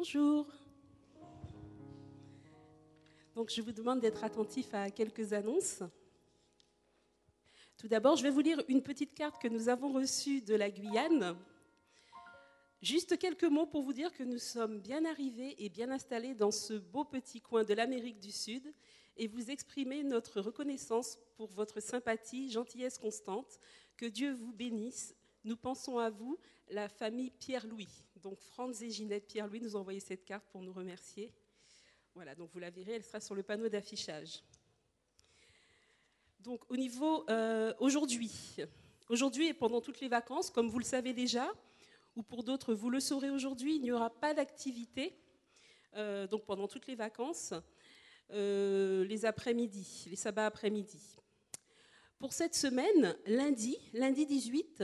Bonjour. Donc, je vous demande d'être attentifs à quelques annonces. Tout d'abord, je vais vous lire une petite carte que nous avons reçue de la Guyane. Juste quelques mots pour vous dire que nous sommes bien arrivés et bien installés dans ce beau petit coin de l'Amérique du Sud et vous exprimer notre reconnaissance pour votre sympathie, gentillesse constante. Que Dieu vous bénisse. Nous pensons à vous, la famille Pierre-Louis. Donc, Franz et Ginette Pierre-Louis nous ont envoyé cette carte pour nous remercier. Voilà, donc vous la verrez, elle sera sur le panneau d'affichage. Donc, au niveau aujourd'hui et pendant toutes les vacances, comme vous le savez déjà, ou pour d'autres, vous le saurez aujourd'hui, il n'y aura pas d'activité donc pendant toutes les vacances, les après-midi, les sabbats après-midi. Pour cette semaine, lundi 18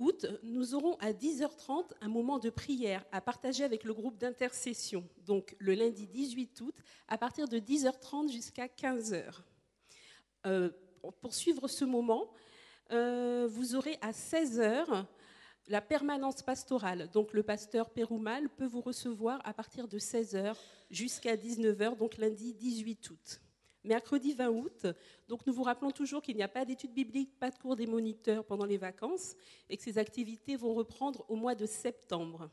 août, nous aurons à 10h30 un moment de prière à partager avec le groupe d'intercession. Donc le lundi 18 août, à partir de 10h30 jusqu'à 15h. Pour suivre ce moment, vous aurez à 16h la permanence pastorale. Donc le pasteur Péroumal peut vous recevoir à partir de 16h jusqu'à 19h, donc lundi 18 août. Mercredi 20 août, donc nous vous rappelons toujours qu'il n'y a pas d'études bibliques, pas de cours des moniteurs pendant les vacances et que ces activités vont reprendre au mois de septembre.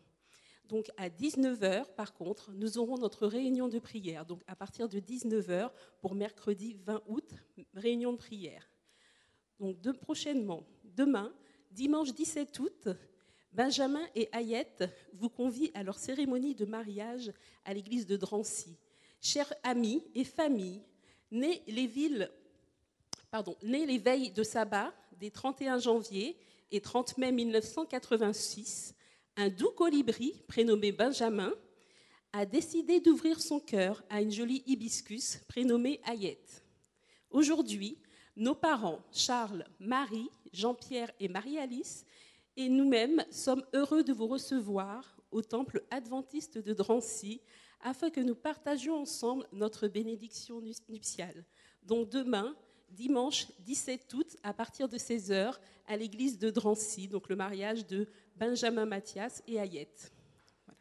Donc à 19h, par contre, nous aurons notre réunion de prière. Donc à partir de 19h pour mercredi 20 août, réunion de prière. Donc prochainement, demain, dimanche 17 août, Benjamin et Ayette vous convient à leur cérémonie de mariage à l'église de Drancy. Chers amis et familles, nés les veilles de sabbat des 31 janvier et 30 mai 1986, un doux colibri prénommé Benjamin a décidé d'ouvrir son cœur à une jolie hibiscus prénommée Ayette. Aujourd'hui, nos parents, Charles, Marie, Jean-Pierre et Marie-Alice, et nous-mêmes sommes heureux de vous recevoir au temple adventiste de Drancy afin que nous partagions ensemble notre bénédiction nuptiale. Donc demain, dimanche 17 août, à partir de 16h, à l'église de Drancy, donc le mariage de Benjamin Mathias et Ayette. Voilà.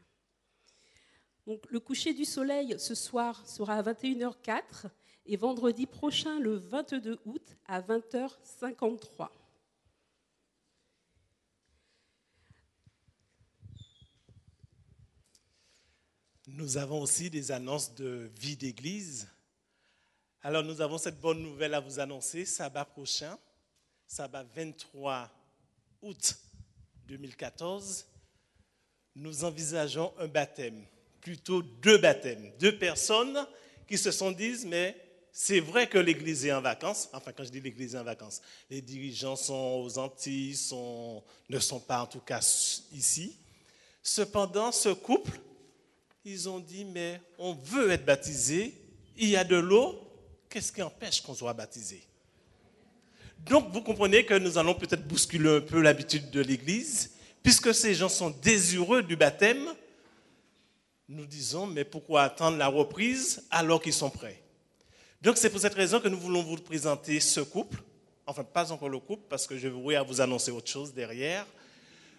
Donc le coucher du soleil ce soir sera à 21h04 et vendredi prochain, le 22 août, à 20h53. Nous avons aussi des annonces de vie d'église. Alors nous avons cette bonne nouvelle à vous annoncer. Sabbat prochain, sabbat 23 août 2014, nous envisageons un baptême, plutôt deux baptêmes. Deux personnes qui se sont dit, mais c'est vrai que l'église est en vacances. Enfin, quand je dis l'église est en vacances, les dirigeants sont aux Antilles, ne sont pas en tout cas ici. Cependant, ce couple, ils ont dit, mais on veut être baptisé, il y a de l'eau, qu'est-ce qui empêche qu'on soit baptisé? Donc, vous comprenez que nous allons peut-être bousculer un peu l'habitude de l'Église, puisque ces gens sont désireux du baptême. Nous disons, mais pourquoi attendre la reprise alors qu'ils sont prêts? Donc, c'est pour cette raison que nous voulons vous présenter ce couple. Enfin, pas encore le couple, parce que je vais vous annoncer autre chose derrière.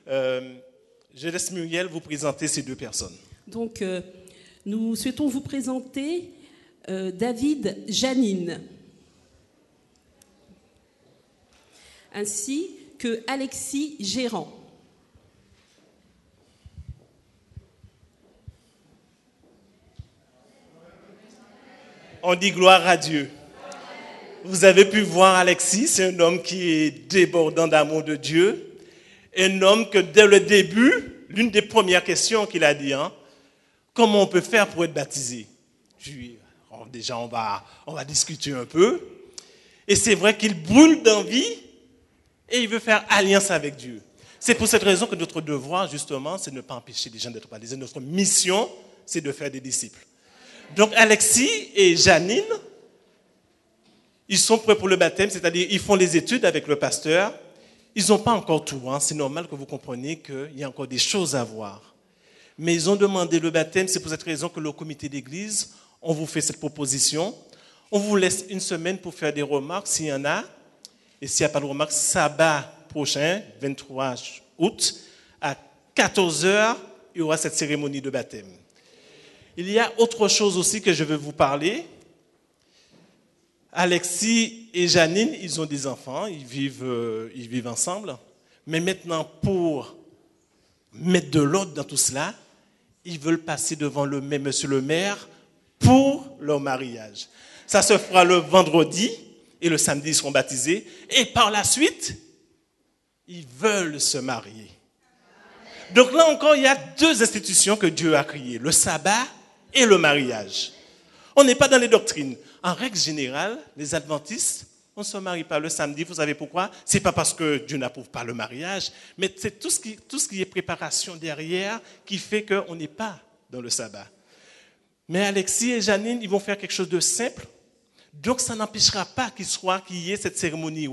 Je laisse Muriel vous présenter ces deux personnes. Donc, nous souhaitons vous présenter David Janine, ainsi que Alexis Gérant. On dit gloire à Dieu. Vous avez pu voir Alexis, c'est un homme qui est débordant d'amour de Dieu. Un homme que dès le début, l'une des premières questions qu'il a dit, comment on peut faire pour être baptisé? Déjà, on va discuter un peu. Et c'est vrai qu'il brûle d'envie et il veut faire alliance avec Dieu. C'est pour cette raison que notre devoir, justement, c'est de ne pas empêcher les gens d'être baptisés. Notre mission, c'est de faire des disciples. Donc, Alexis et Janine, ils sont prêts pour le baptême, c'est-à-dire ils font les études avec le pasteur. Ils n'ont pas encore tout. C'est normal que vous compreniez qu'il y a encore des choses à voir. Mais ils ont demandé le baptême, c'est pour cette raison que le comité d'église, on vous fait cette proposition. On vous laisse une semaine pour faire des remarques s'il y en a. Et s'il n'y a pas de remarques, sabbat prochain, 23 août, à 14h, il y aura cette cérémonie de baptême. Il y a autre chose aussi que je veux vous parler. Alexis et Janine, ils ont des enfants, ils vivent ensemble. Mais maintenant, pour mettre de l'ordre dans tout cela, ils veulent passer devant monsieur le maire pour leur mariage. Ça se fera le vendredi et le samedi, ils seront baptisés. Et par la suite, ils veulent se marier. Donc là encore, il y a deux institutions que Dieu a créées, le sabbat et le mariage. On n'est pas dans les doctrines. En règle générale, les adventistes, on ne se marie pas le samedi. Vous savez pourquoi? Ce n'est pas parce que Dieu n'approuve pas le mariage, mais c'est tout ce qui est préparation derrière qui fait qu'on n'est pas dans le sabbat. Mais Alexis et Janine, ils vont faire quelque chose de simple. Donc ça n'empêchera pas qu'il y ait cette cérémonie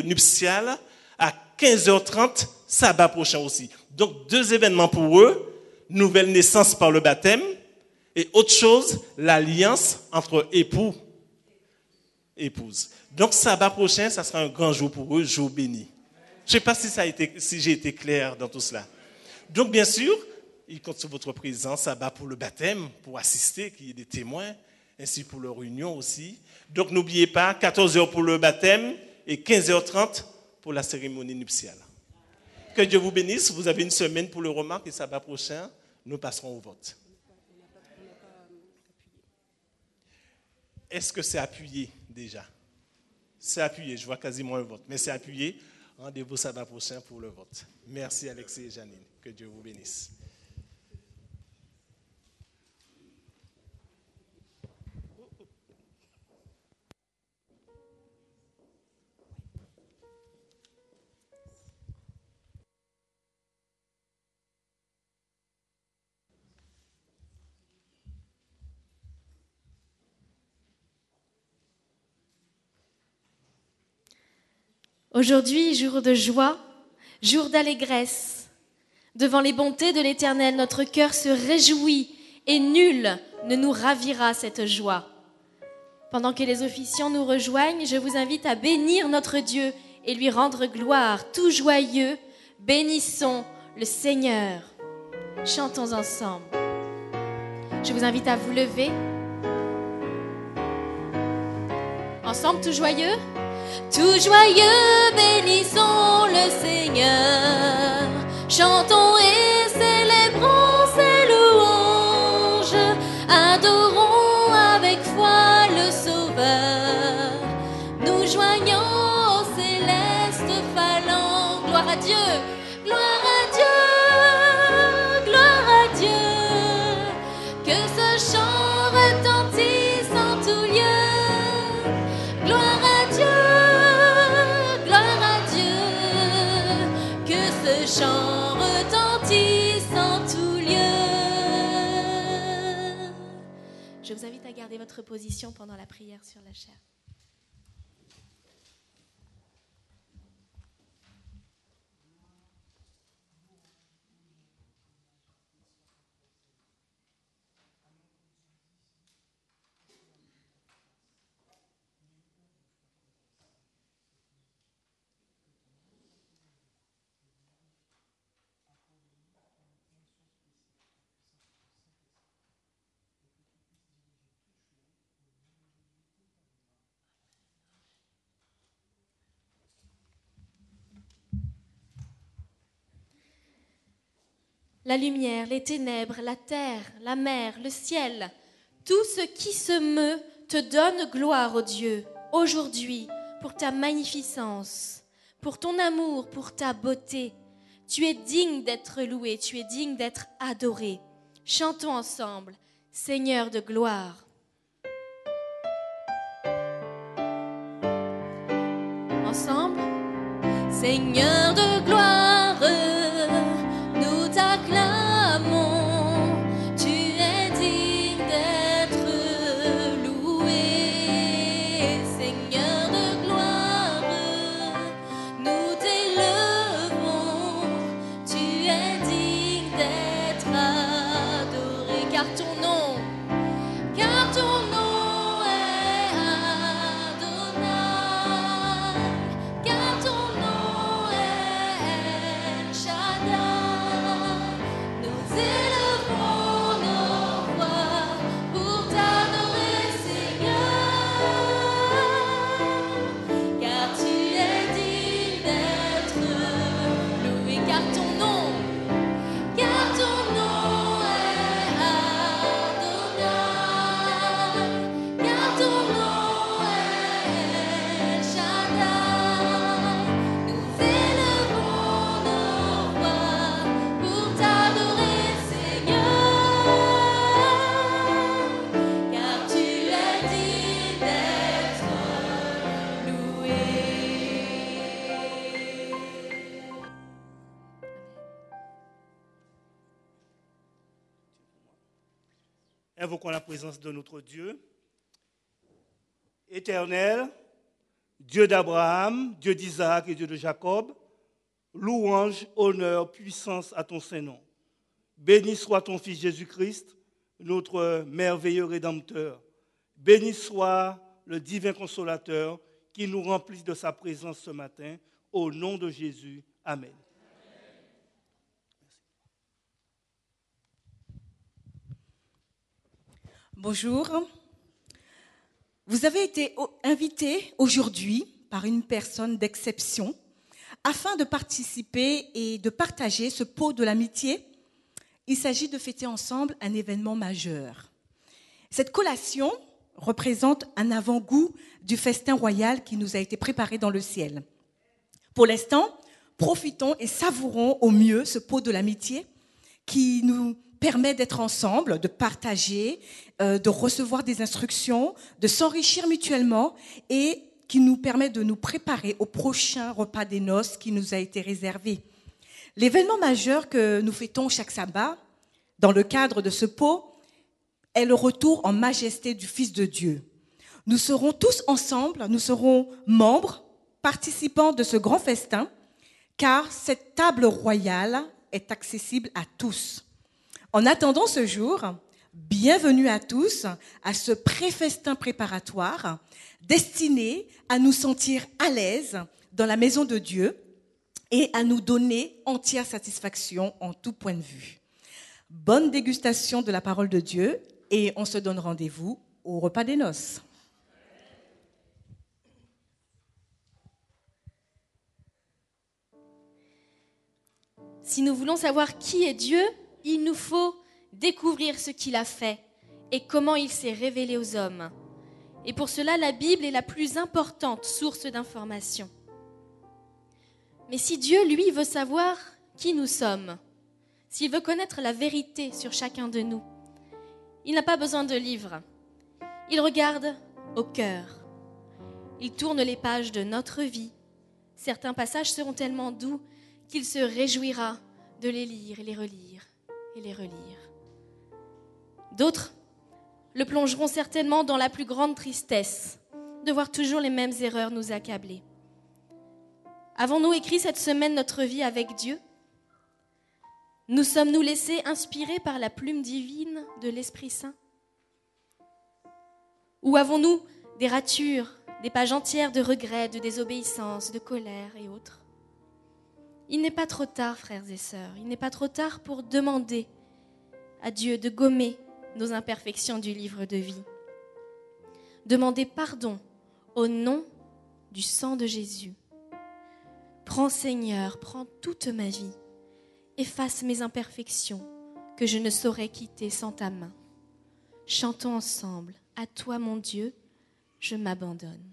nuptiale à 15h30, sabbat prochain aussi. Donc 2 événements pour eux, nouvelle naissance par le baptême, et autre chose, l'alliance entre époux et épouse. Donc, sabbat prochain, ça sera un grand jour pour eux, jour béni. Je ne sais pas si j'ai été clair dans tout cela. Donc, bien sûr, ils comptent sur votre présence, sabbat pour le baptême, pour assister, qu'il y ait des témoins, ainsi pour leur union aussi. Donc, n'oubliez pas, 14h pour le baptême et 15h30 pour la cérémonie nuptiale. Que Dieu vous bénisse. Vous avez une semaine pour le remarque et sabbat prochain, nous passerons au vote. Est-ce que c'est appuyé déjà? C'est appuyé, je vois quasiment un vote, mais c'est appuyé. Rendez-vous sabbat prochain pour le vote. Merci Alexis et Janine, que Dieu vous bénisse. Aujourd'hui, jour de joie, jour d'allégresse. Devant les bontés de l'Éternel, notre cœur se réjouit et nul ne nous ravira cette joie. Pendant que les officiants nous rejoignent, je vous invite à bénir notre Dieu et lui rendre gloire, tout joyeux. Bénissons le Seigneur. Chantons ensemble. Je vous invite à vous lever. Ensemble, tout joyeux. Tout joyeux, bénissons le Seigneur. Chantons et célébrons ses louanges. Adorons avec foi le Sauveur. Nous joignons aux célestes phalanges. Gloire à Dieu, gloire à Dieu, gloire à Dieu. Que ce chant retentisse en tout lieu. Gloire à Dieu. Chant retentisse en tout lieu. Je vous invite à garder votre position pendant la prière sur la chaire. La lumière, les ténèbres, la terre, la mer, le ciel, tout ce qui se meut te donne gloire, ô Dieu, aujourd'hui, pour ta magnificence, pour ton amour, pour ta beauté. Tu es digne d'être loué, tu es digne d'être adoré. Chantons ensemble, Seigneur de gloire. Ensemble, Seigneur de gloire. Car ton nom est Invoquons la présence de notre Dieu. Éternel, Dieu d'Abraham, Dieu d'Isaac et Dieu de Jacob, louange, honneur, puissance à ton Saint-Nom. Béni soit ton Fils Jésus-Christ, notre merveilleux Rédempteur. Béni soit le divin Consolateur qui nous remplit de sa présence ce matin. Au nom de Jésus, Amen. Bonjour. Vous avez été invité aujourd'hui par une personne d'exception afin de participer et de partager ce pot de l'amitié. Il s'agit de fêter ensemble un événement majeur. Cette collation représente un avant-goût du festin royal qui nous a été préparé dans le ciel. Pour l'instant, profitons et savourons au mieux ce pot de l'amitié qui nous permet d'être ensemble, de partager, de recevoir des instructions, de s'enrichir mutuellement et qui nous permet de nous préparer au prochain repas des noces qui nous a été réservé. L'événement majeur que nous fêtons chaque sabbat, dans le cadre de ce pot, est le retour en majesté du Fils de Dieu. Nous serons tous ensemble, nous serons membres, participants de ce grand festin, car cette table royale est accessible à tous. En attendant ce jour, bienvenue à tous à ce pré-festin préparatoire destiné à nous sentir à l'aise dans la maison de Dieu et à nous donner entière satisfaction en tout point de vue. Bonne dégustation de la parole de Dieu et on se donne rendez-vous au repas des noces. Si nous voulons savoir qui est Dieu, il nous faut découvrir ce qu'il a fait et comment il s'est révélé aux hommes. Et pour cela, la Bible est la plus importante source d'information. Mais si Dieu, lui, veut savoir qui nous sommes, s'il veut connaître la vérité sur chacun de nous, il n'a pas besoin de livres. Il regarde au cœur. Il tourne les pages de notre vie. Certains passages seront tellement doux qu'il se réjouira de les lire et les relire et les relire. D'autres le plongeront certainement dans la plus grande tristesse de voir toujours les mêmes erreurs nous accabler. Avons-nous écrit cette semaine notre vie avec Dieu ? Nous sommes-nous laissés inspirer par la plume divine de l'Esprit Saint ? Ou avons-nous des ratures, des pages entières de regrets, de désobéissance, de colère et autres ? Il n'est pas trop tard, frères et sœurs, il n'est pas trop tard pour demander à Dieu de gommer nos imperfections du livre de vie. Demander pardon au nom du sang de Jésus. Prends Seigneur, prends toute ma vie, efface mes imperfections que je ne saurais quitter sans ta main. Chantons ensemble, à toi mon Dieu, je m'abandonne.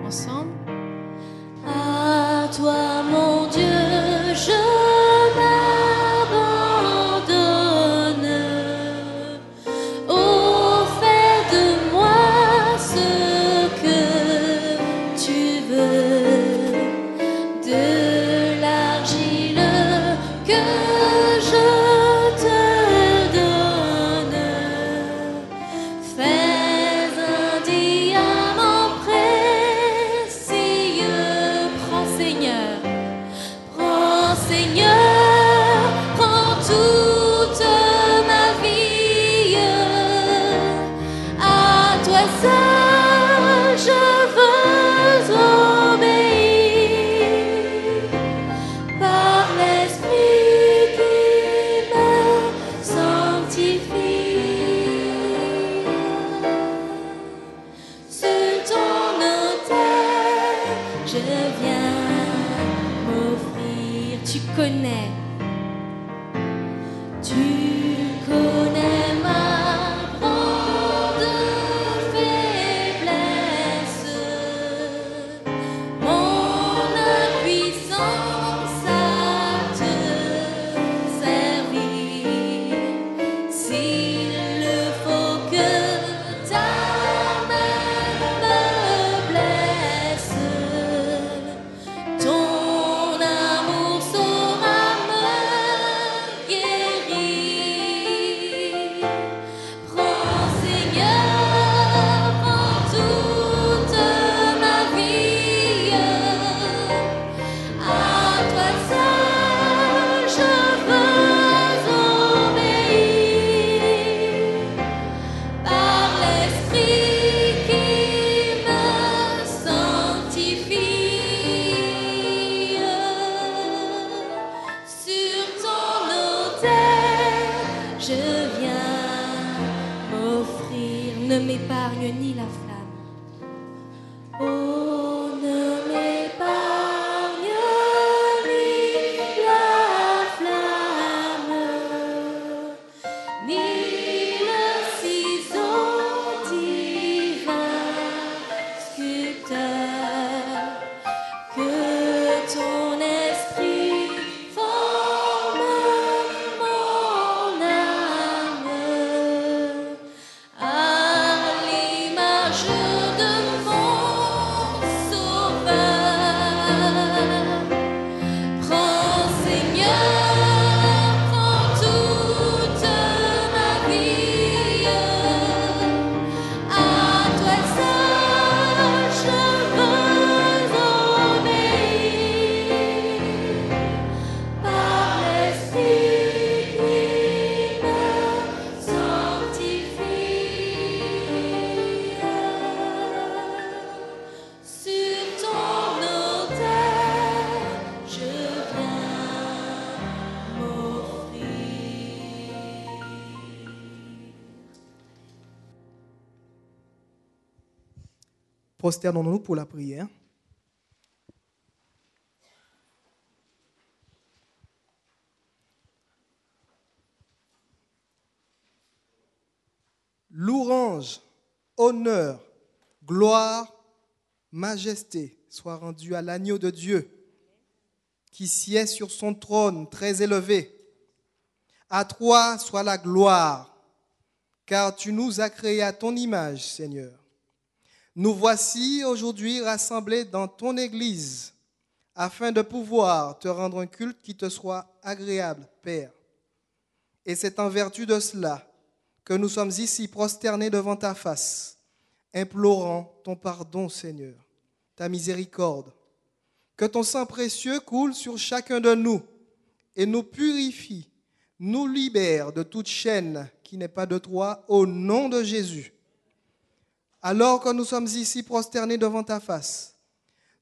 Ensemble. À toi mon Dieu, je m'abandonne. Oh, fais de moi ce que tu veux, de l'argile que je te donne. Fais un diamant précieux, prends Seigneur, prends toute ma vie. À toi seul je veux obéir, par l'Esprit qui me sanctifie. Sur ton autel, je viens m'offrir. Tu connais ma grande faiblesse, mon impuissance à te servir. S'il le faut que ta main me blesse, ne m'épargne ni la flamme. Oh, ne m'épargne ni la flamme, ni le ciseau divin sculpteur, que ton esprit forme mon âme à l'image de mon Sauveur. Prends, Seigneur, prends toute ma vie. À toi seul je veux obéir. Par l'Esprit qui me sanctifie. Sur ton autel, je viens m'offrir. Prosternons-nous pour la prière. Louange, honneur, gloire, majesté soient rendus à l'agneau de Dieu qui sied sur son trône très élevé. À toi soit la gloire, car tu nous as créés à ton image, Seigneur. Nous voici aujourd'hui rassemblés dans ton Église afin de pouvoir te rendre un culte qui te soit agréable, Père. Et c'est en vertu de cela que nous sommes ici prosternés devant ta face, implorant ton pardon, Seigneur, ta miséricorde. Que ton sang précieux coule sur chacun de nous et nous purifie, nous libère de toute chaîne qui n'est pas de toi, au nom de Jésus. Alors que nous sommes ici prosternés devant ta face,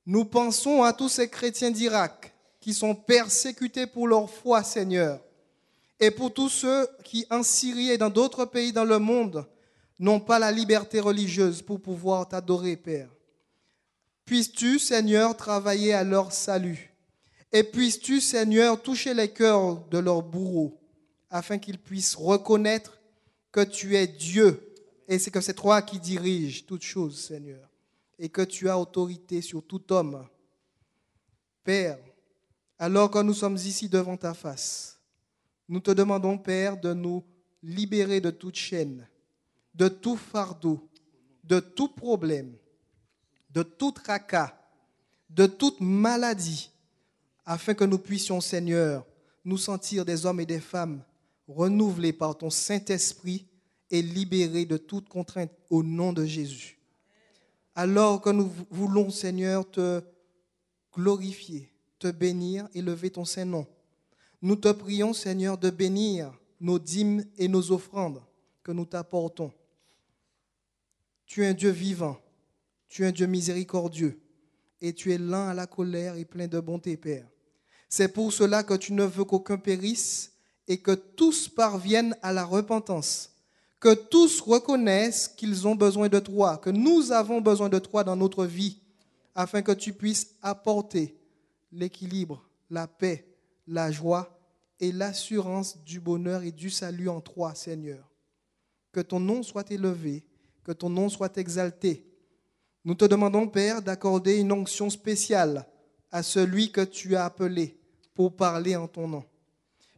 nous pensons à tous ces chrétiens d'Irak qui sont persécutés pour leur foi, Seigneur, et pour tous ceux qui, en Syrie et dans d'autres pays dans le monde, n'ont pas la liberté religieuse pour pouvoir t'adorer, Père. Puisses-tu, Seigneur, travailler à leur salut, et puisses-tu, Seigneur, toucher les cœurs de leurs bourreaux, afin qu'ils puissent reconnaître que tu es Dieu, et c'est que c'est toi qui diriges toutes choses, Seigneur, et que tu as autorité sur tout homme. Père, alors que nous sommes ici devant ta face, nous te demandons, Père, de nous libérer de toute chaîne, de tout fardeau, de tout problème, de tout tracas, de toute maladie, afin que nous puissions, Seigneur, nous sentir des hommes et des femmes renouvelés par ton Saint-Esprit et libérés de toute contrainte au nom de Jésus. Alors que nous voulons, Seigneur, te glorifier, te bénir et lever ton Saint-Nom, nous te prions, Seigneur, de bénir nos dîmes et nos offrandes que nous t'apportons. Tu es un Dieu vivant, tu es un Dieu miséricordieux, et tu es lent à la colère et plein de bonté, Père. C'est pour cela que tu ne veux qu'aucun périsse et que tous parviennent à la repentance, que tous reconnaissent qu'ils ont besoin de toi, que nous avons besoin de toi dans notre vie, afin que tu puisses apporter l'équilibre, la paix, la joie et l'assurance du bonheur et du salut en toi, Seigneur. Que ton nom soit élevé, que ton nom soit exalté. Nous te demandons, Père, d'accorder une onction spéciale à celui que tu as appelé pour parler en ton nom.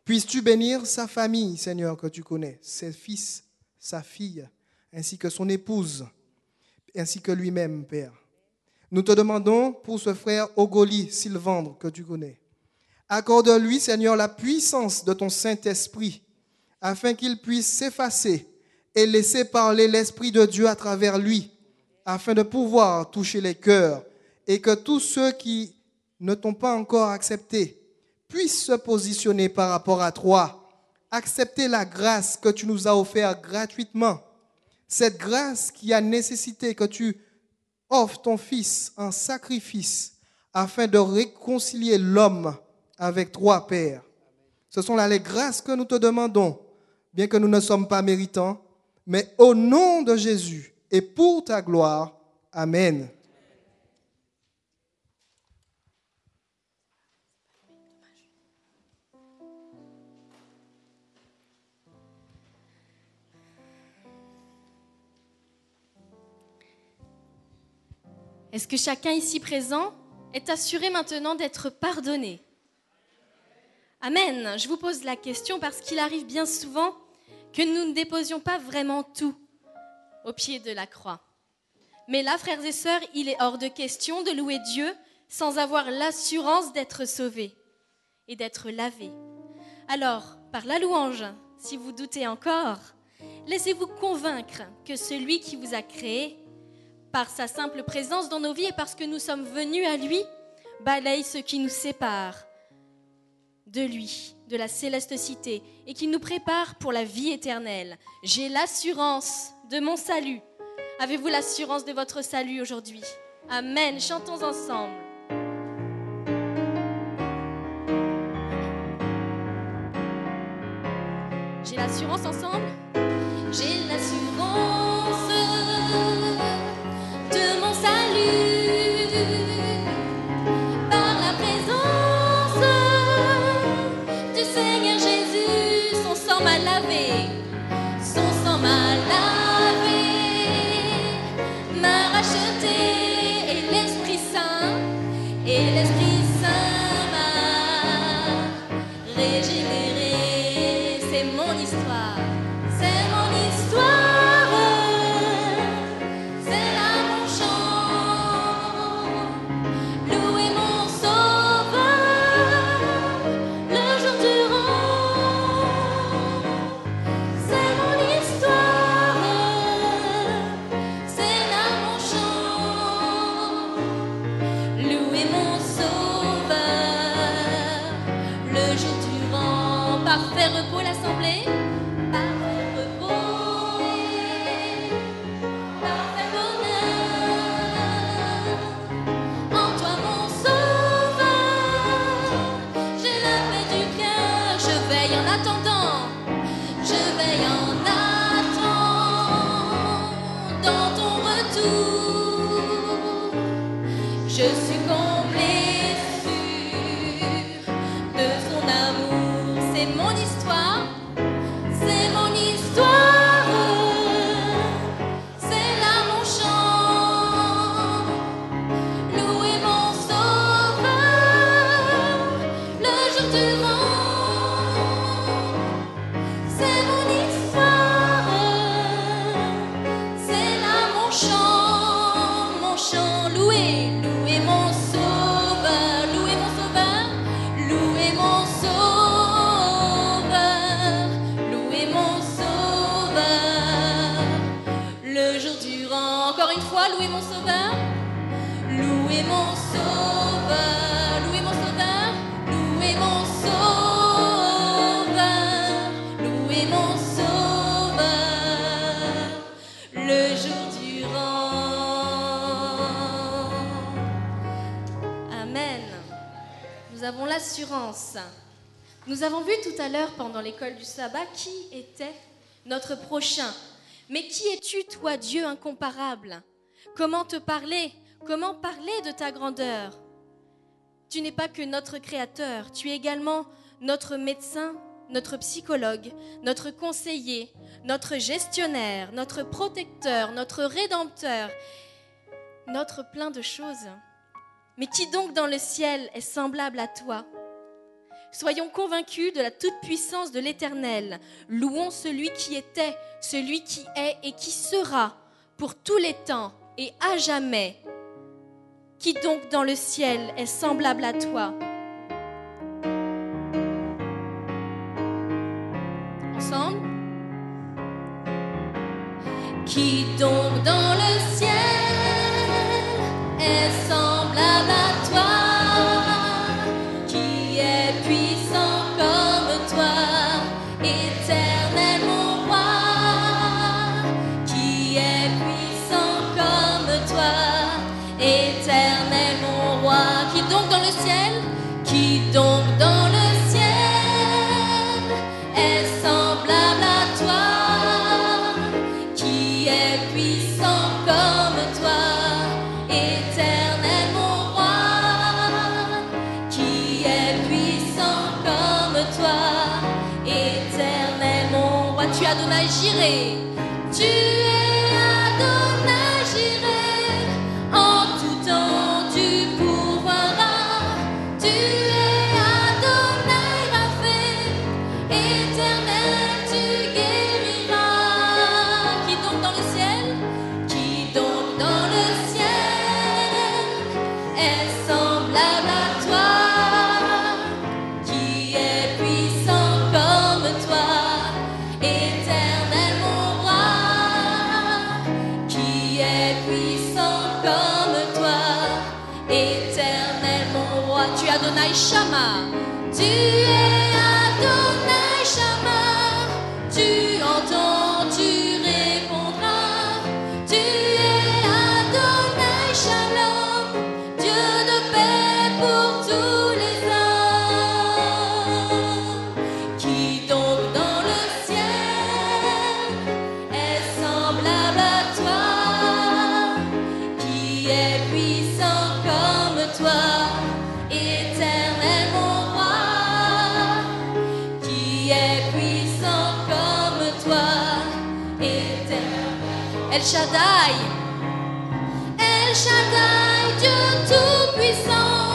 Puisses-tu bénir sa famille, Seigneur, que tu connais, ses fils, sa fille, ainsi que son épouse, ainsi que lui-même, Père. Nous te demandons pour ce frère Ogoli Sylvandre que tu connais. Accorde-lui, Seigneur, la puissance de ton Saint-Esprit, afin qu'il puisse s'effacer et laisser parler l'Esprit de Dieu à travers lui, afin de pouvoir toucher les cœurs, et que tous ceux qui ne t'ont pas encore accepté puissent se positionner par rapport à toi, accepter la grâce que tu nous as offerte gratuitement, cette grâce qui a nécessité que tu offres ton Fils en sacrifice afin de réconcilier l'homme avec toi, Père. Ce sont là les grâces que nous te demandons, bien que nous ne sommes pas méritants, mais au nom de Jésus et pour ta gloire. Amen. Est-ce que chacun ici présent est assuré maintenant d'être pardonné? Amen. Je vous pose la question parce qu'il arrive bien souvent que nous ne déposions pas vraiment tout au pied de la croix. Mais là, frères et sœurs, il est hors de question de louer Dieu sans avoir l'assurance d'être sauvé et d'être lavé. Alors, par la louange, si vous doutez encore, laissez-vous convaincre que celui qui vous a créé, par sa simple présence dans nos vies et parce que nous sommes venus à lui, balaye ce qui nous sépare de lui, de la céleste cité, et qui nous prépare pour la vie éternelle. J'ai l'assurance de mon salut. Avez-vous l'assurance de votre salut aujourd'hui? Amen. Chantons ensemble. J'ai l'assurance ensemble? J'ai l'assurance de mon salut par la présence du Seigneur Jésus. Son sang m'a lavé, son sang m'a lavé, m'a racheté, et l'Esprit Saint m'a régénéré. C'est mon histoire, c'est mon histoire, c'est là mon chant. Louez mon Sauveur le jour durant. C'est mon histoire, c'est là mon chant. Louez mon Sauveur le jour durant. Parfait repos l'assemblée. Parfait repos et parfait bonheur. En toi mon Sauveur, j'ai la paix du cœur. Je veille en attendant, je veille en attendant ton retour. Je suis comblée sûre de son amour. C'est mon histoire, c'est mon histoire, c'est là mon chant. Louez mon Sauveur le jour durant. C'est mon histoire, c'est là mon chant, mon chant. Louez, louez mon Sauveur, louez mon Sauveur, louez mon Sauveur, louez mon Sauveur le jour durant. Encore une fois, louez mon Sauveur, louez mon Sauveur, louez mon Sauveur, louez mon Sauveur, louez mon Sauveur le jour durant. Amen. Nous avons l'assurance. Nous avons vu tout à l'heure pendant l'école du sabbat qui était notre prochain. Mais qui es-tu, toi, Dieu incomparable? Comment te parler? Comment parler de ta grandeur? Tu n'es pas que notre créateur, tu es également notre médecin, notre psychologue, notre conseiller, notre gestionnaire, notre protecteur, notre rédempteur, notre plein de choses. Mais qui donc dans le ciel est semblable à toi? Soyons convaincus de la toute-puissance de l'Éternel. Louons celui qui était, celui qui est et qui sera pour tous les temps et à jamais. Qui donc dans le ciel est semblable à toi? Ensemble. Qui donc dans le ciel est semblable à toi? Qui est puissant comme toi, éternel mon roi? Qui est puissant comme toi, éternel mon roi? Qui donc dans le ciel? Qui donc dans le ciel est semblable à toi? est puissant comme toi, éternel mon roi, qui est puissant comme toi, éternel mon roi. Tu es Adonai Jireh, tu es Adonai Jireh, en tout temps tu pourvoiras, tu es Adonai Rapha, éternel tu guériras. Qui donc dans le ciel, qui donc dans le ciel est semblable à toi, qui est puissant comme toi, éternel mon roi, qui est puissant comme toi, éternel mon roi. Tu es Adonai Shammah, tu es Adonai Shammah, tu entends, tu répondras, tu es Adonai Shalom, Dieu de paix pour tous les hommes. Qui donc dans le ciel est semblable à toi, qui est puissant comme toi, éternel mon roi, qui est puissant comme toi, éternel. El Shaddai, El Shaddai, Dieu tout-puissant,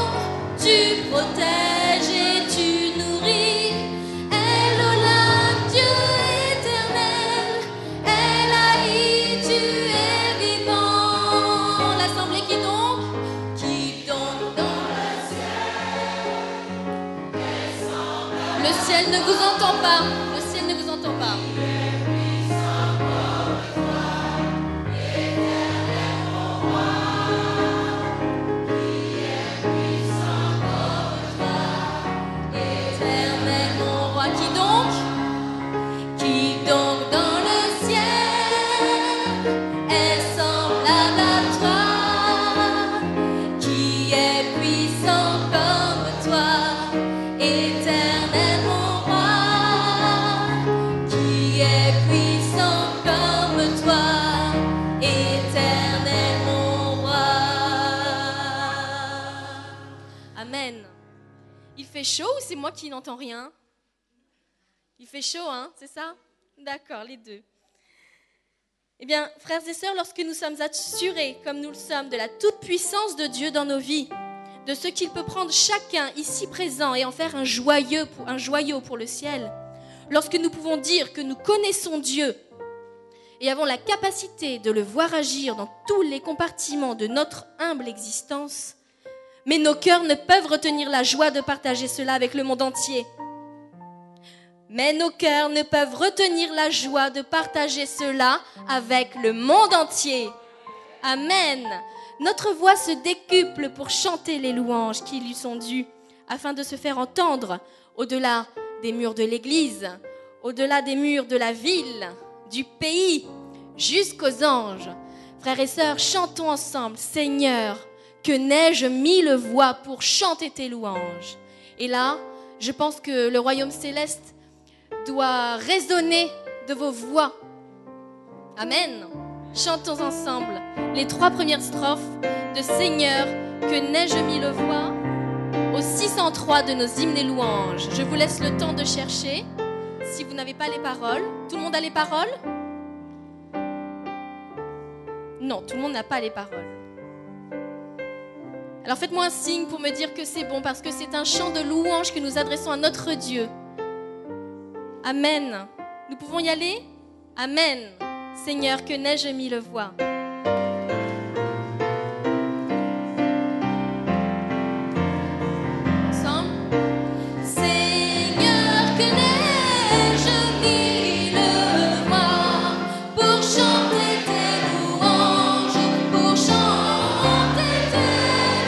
tu protèges et tu nourris. El Olam, Dieu éternel, Elahi, tu es vivant. L'assemblée qui donc dans le ciel. Le ciel ne vous entend pas, le ciel ne vous entend pas. Éternel mon roi, qui donc dans le ciel est semblable à toi, qui est puissant comme toi, éternel mon roi, qui est puissant comme toi, éternel mon roi. Amen. Il fait chaud ou c'est moi qui n'entends rien? Il fait chaud, hein, c'est ça? D'accord, les deux. Eh bien, frères et sœurs, lorsque nous sommes assurés, comme nous le sommes, de la toute-puissance de Dieu dans nos vies, de ce qu'il peut prendre chacun ici présent et en faire un joyau pour le ciel, lorsque nous pouvons dire que nous connaissons Dieu et avons la capacité de le voir agir dans tous les compartiments de notre humble existence, mais nos cœurs ne peuvent retenir la joie de partager cela avec le monde entier. Mais nos cœurs ne peuvent retenir la joie de partager cela avec le monde entier. Amen. Notre voix se décuple pour chanter les louanges qui lui sont dues, afin de se faire entendre au-delà des murs de l'église, au-delà des murs de la ville, du pays, jusqu'aux anges. Frères et sœurs, chantons ensemble, Seigneur, que n'ai-je mille voix pour chanter tes louanges. Et là, je pense que le royaume céleste doit résonner de vos voix. Amen. Chantons ensemble les 3 premières strophes de Seigneur, que n'ai-je mille voix au 603 de nos hymnes et louanges. Je vous laisse le temps de chercher. Si vous n'avez pas les paroles, tout le monde a les paroles? Non, tout le monde n'a pas les paroles. Alors faites-moi un signe pour me dire que c'est bon, parce que c'est un chant de louange que nous adressons à notre Dieu. Amen. Nous pouvons y aller? Amen. Seigneur, que n'ai-je mille voix. Ensemble. Seigneur, que n'ai-je mille voix pour chanter tes louanges, pour chanter tes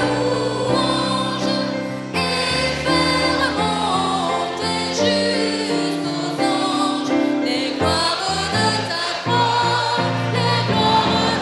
louanges et faire monter jusqu'aux anges les gloires de ta croix, les gloires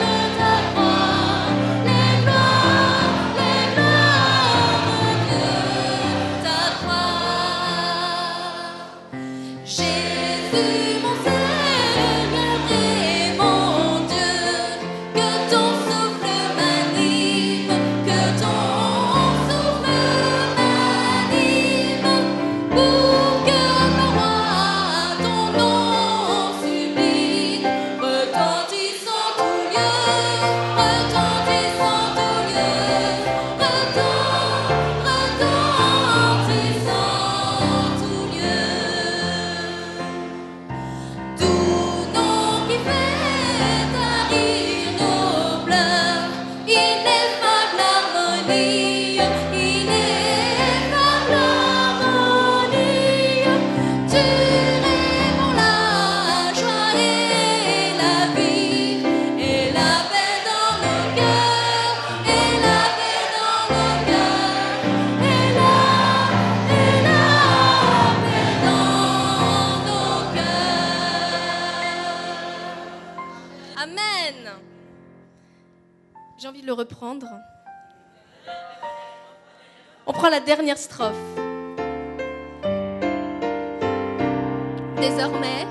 Amen. J'ai envie de le reprendre. On prend la dernière strophe. Désormais,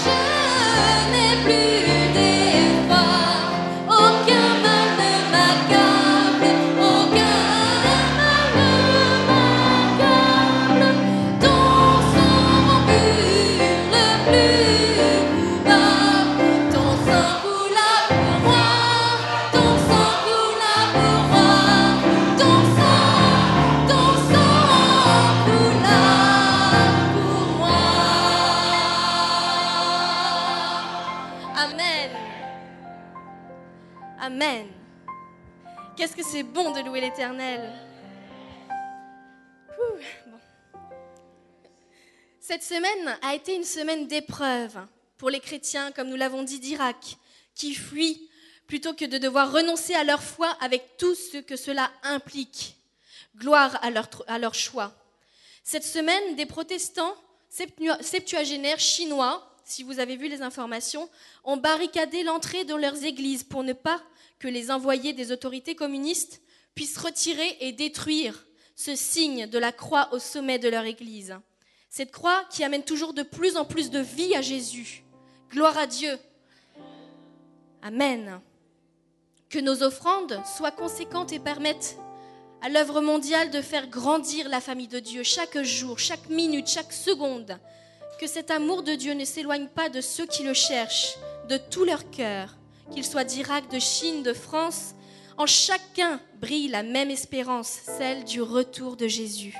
je n'ai plus d'effroi. Aucun mal ne m'accable, aucun mal ne m'accable. Ton sang pur, le plus coupable, ton sang coula pour moi, ton sang coula pour moi, ton sang coula pour moi. Amen. Amen. Qu'est-ce que c'est bon de louer l'Éternel. Bon. Cette semaine a été une semaine d'épreuve pour les chrétiens, comme nous l'avons dit, d'Irak, qui fuient plutôt que de devoir renoncer à leur foi avec tout ce que cela implique. Gloire à leur choix. Cette semaine, des protestants septuagénaires chinois, si vous avez vu les informations, ont barricadé l'entrée dans leurs églises pour ne pas que les envoyés des autorités communistes puissent retirer et détruire ce signe de la croix au sommet de leur église. Cette croix qui amène toujours de plus en plus de vie à Jésus. Gloire à Dieu. Amen. Que nos offrandes soient conséquentes et permettent à l'œuvre mondiale de faire grandir la famille de Dieu chaque jour, chaque minute, chaque seconde. Que cet amour de Dieu ne s'éloigne pas de ceux qui le cherchent, de tout leur cœur, qu'ils soient d'Irak, de Chine, de France. En chacun brille la même espérance, celle du retour de Jésus.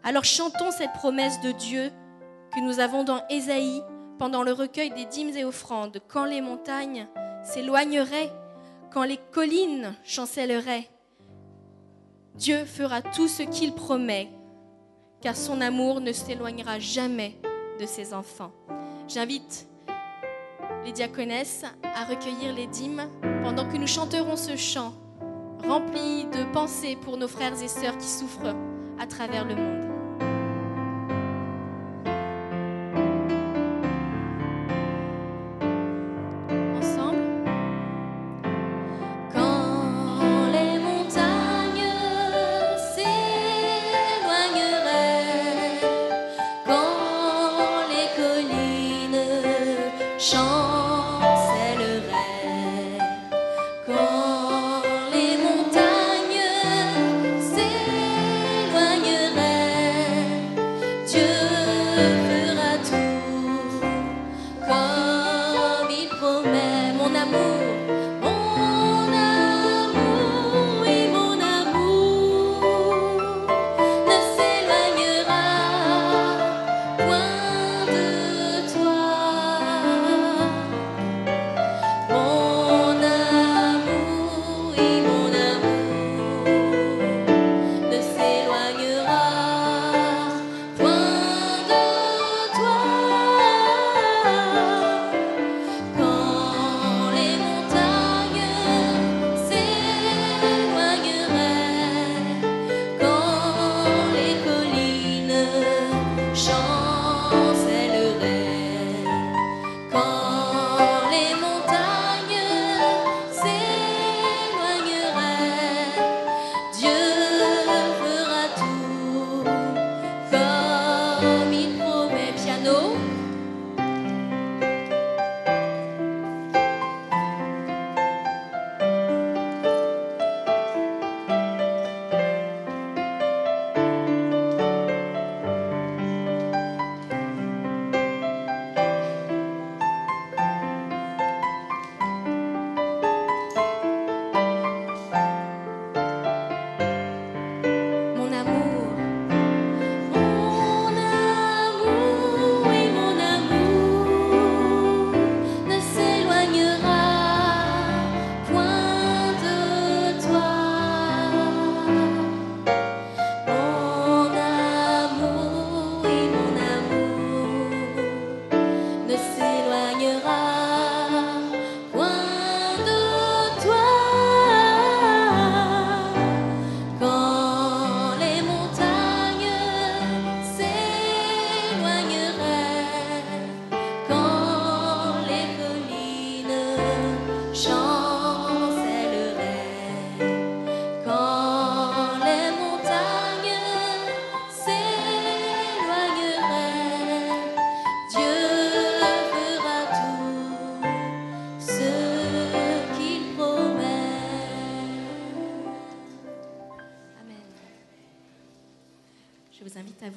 Alors chantons cette promesse de Dieu que nous avons dans Ésaïe pendant le recueil des dîmes et offrandes. Quand les montagnes s'éloigneraient, quand les collines chancelleraient, Dieu fera tout ce qu'il promet, car son amour ne s'éloignera jamais de ses enfants. J'invite les diaconesses à recueillir les dîmes pendant que nous chanterons ce chant rempli de pensées pour nos frères et sœurs qui souffrent à travers le monde.